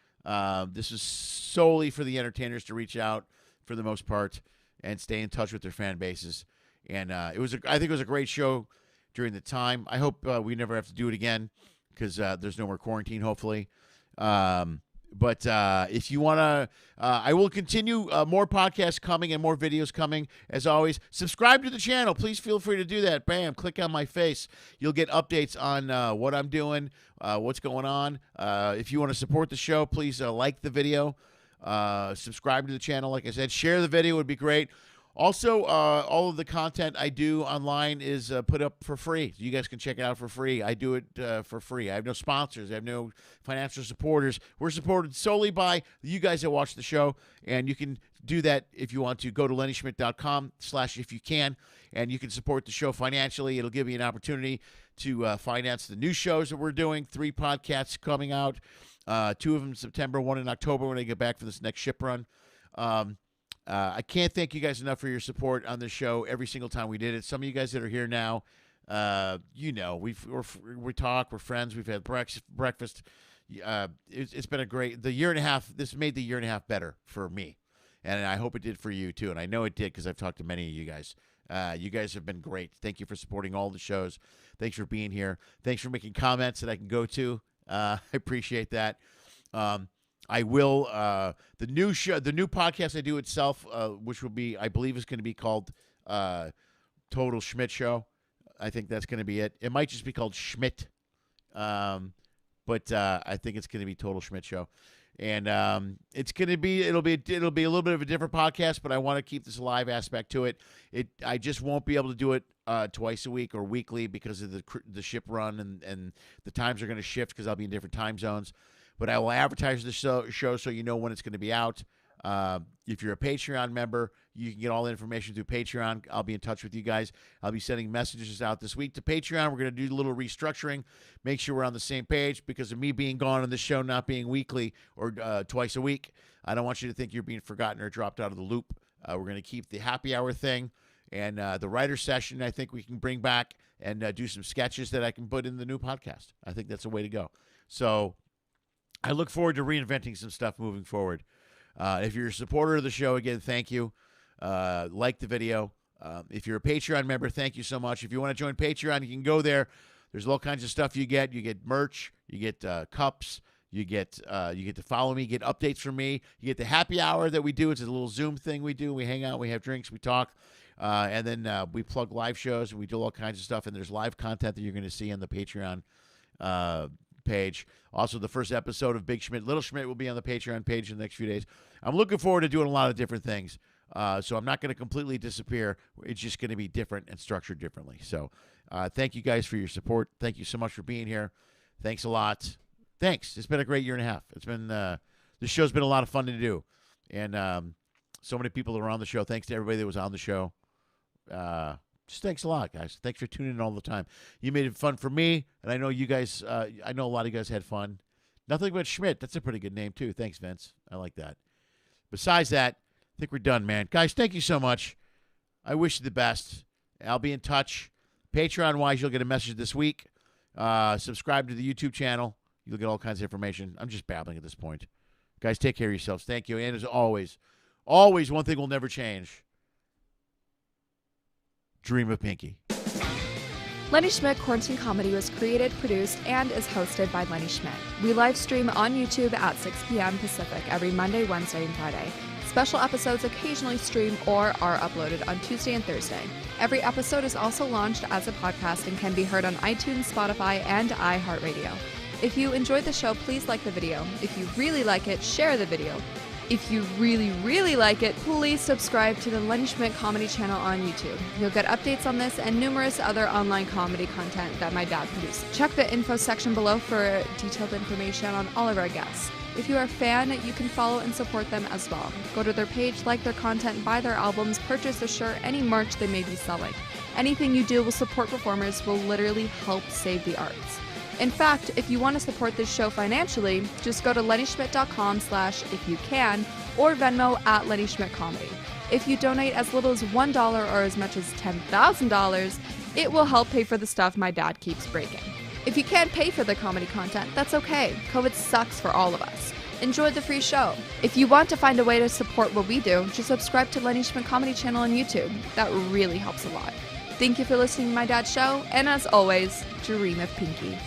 This is solely for the entertainers to reach out, for the most part, and stay in touch with their fan bases. And I think it was a great show during the time. I hope we never have to do it again because there's no more quarantine, hopefully. But if you want to, I will continue more podcasts coming and more videos coming. As always, subscribe to the channel. Please feel free to do that. Bam, click on my face. You'll get updates on what I'm doing, what's going on. If you want to support the show, please like the video. Subscribe to the channel. Like I said, share the video would be great. Also, all of the content I do online is put up for free. You guys can check it out for free. I do it for free. I have no sponsors. I have no financial supporters. We're supported solely by you guys that watch the show, and you can do that if you want to. Go to LennySchmidt.com/if-you-can, and you can support the show financially. It'll give you an opportunity to finance the new shows that we're doing. 3 podcasts coming out. 2 of them in September, 1 in October when I get back for this next ship run. I can't thank you guys enough for your support on the show every single time we did it. Some of you guys that are here now, we talk, we're friends, we've had breakfast. It's been a great, the year and a half, this made the year and a half better for me. And I hope it did for you too. And I know it did because I've talked to many of you guys. You guys have been great. Thank you for supporting all the shows. Thanks for being here. Thanks for making comments that I can go to. I appreciate that. I will, the new podcast I do itself, which will be, I believe is going to be called Total Schmidt Show. I think that's going to be it. It might just be called Schmidt. But I think it's going to be Total Schmidt Show. And it'll be a little bit of a different podcast, but I want to keep this live aspect to it. I just won't be able to do it twice a week or weekly because of the ship run and the times are going to shift because I'll be in different time zones. But I will advertise the show so you know when it's going to be out. If you're a Patreon member, you can get all the information through Patreon. I'll be in touch with you guys. I'll be sending messages out this week to Patreon. We're going to do a little restructuring, make sure we're on the same page because of me being gone on this show, not being weekly or twice a week. I don't want you to think you're being forgotten or dropped out of the loop. We're going to keep the happy hour thing and the writer session. I think we can bring back and do some sketches that I can put in the new podcast. I think that's a way to go. So I look forward to reinventing some stuff moving forward. If you're a supporter of the show, again, thank you. Like the video. If you're a Patreon member, thank you so much. If you want to join Patreon, you can go there. There's all kinds of stuff you get. You get merch. You get cups. You get to follow me, get updates from me. You get the happy hour that we do. It's a little Zoom thing we do. We hang out. We have drinks. We talk. And then we plug live shows. And we do all kinds of stuff. And there's live content that you're going to see on the Patreon page. Also, the first episode of Big Schmidt, Little Schmidt will be on the Patreon page in the next few days. I'm looking forward to doing a lot of different things. So I'm not going to completely disappear. It's just going to be different and structured differently. So thank you guys for your support. Thank you so much for being here. Thanks a lot. Thanks. It's been a great year and a half. It's been this show's been a lot of fun to do. And so many people that are on the show. Thanks to everybody that was on the show. Just thanks a lot, guys. Thanks for tuning in all the time. You made it fun for me, and I know you guys, I know a lot of you guys had fun. Nothing but Schmidt. That's a pretty good name, too. Thanks, Vince. I like that. Besides that, I think we're done, man. Guys, thank you so much. I wish you the best. I'll be in touch. Patreon-wise, you'll get a message this week. Subscribe to the YouTube channel. You'll get all kinds of information. I'm just babbling at this point. Guys, take care of yourselves. Thank you. And as always, one thing will never change. Dream of Pinky. Lenny Schmidt Quarantine Comedy was created, produced, and is hosted by Lenny Schmidt. We live stream on YouTube at 6 p.m. Pacific every Monday, Wednesday, and Friday. Special episodes occasionally stream or are uploaded on Tuesday and Thursday. Every episode is also launched as a podcast and can be heard on iTunes, Spotify, and iHeartRadio. If you enjoyed the show, please like the video. If you really like it, share the video. If you really, really like it, please subscribe to the Lenny Schmidt Comedy channel on YouTube. You'll get updates on this and numerous other online comedy content that my dad produced. Check the info section below for detailed information on all of our guests. If you are a fan, you can follow and support them as well. Go to their page, like their content, buy their albums, purchase a shirt, any merch they may be selling. Anything you do will support performers will literally help save the arts. In fact, if you want to support this show financially, just go to lennyschmidt.com/ifyoucan or Venmo at Lenny Schmidt Comedy. If you donate as little as $1 or as much as $10,000, it will help pay for the stuff my dad keeps breaking. If you can't pay for the comedy content, that's okay. COVID sucks for all of us. Enjoy the free show. If you want to find a way to support what we do, just subscribe to Lenny Schmidt Comedy channel on YouTube. That really helps a lot. Thank you for listening to my dad's show, and as always, dream of Pinky.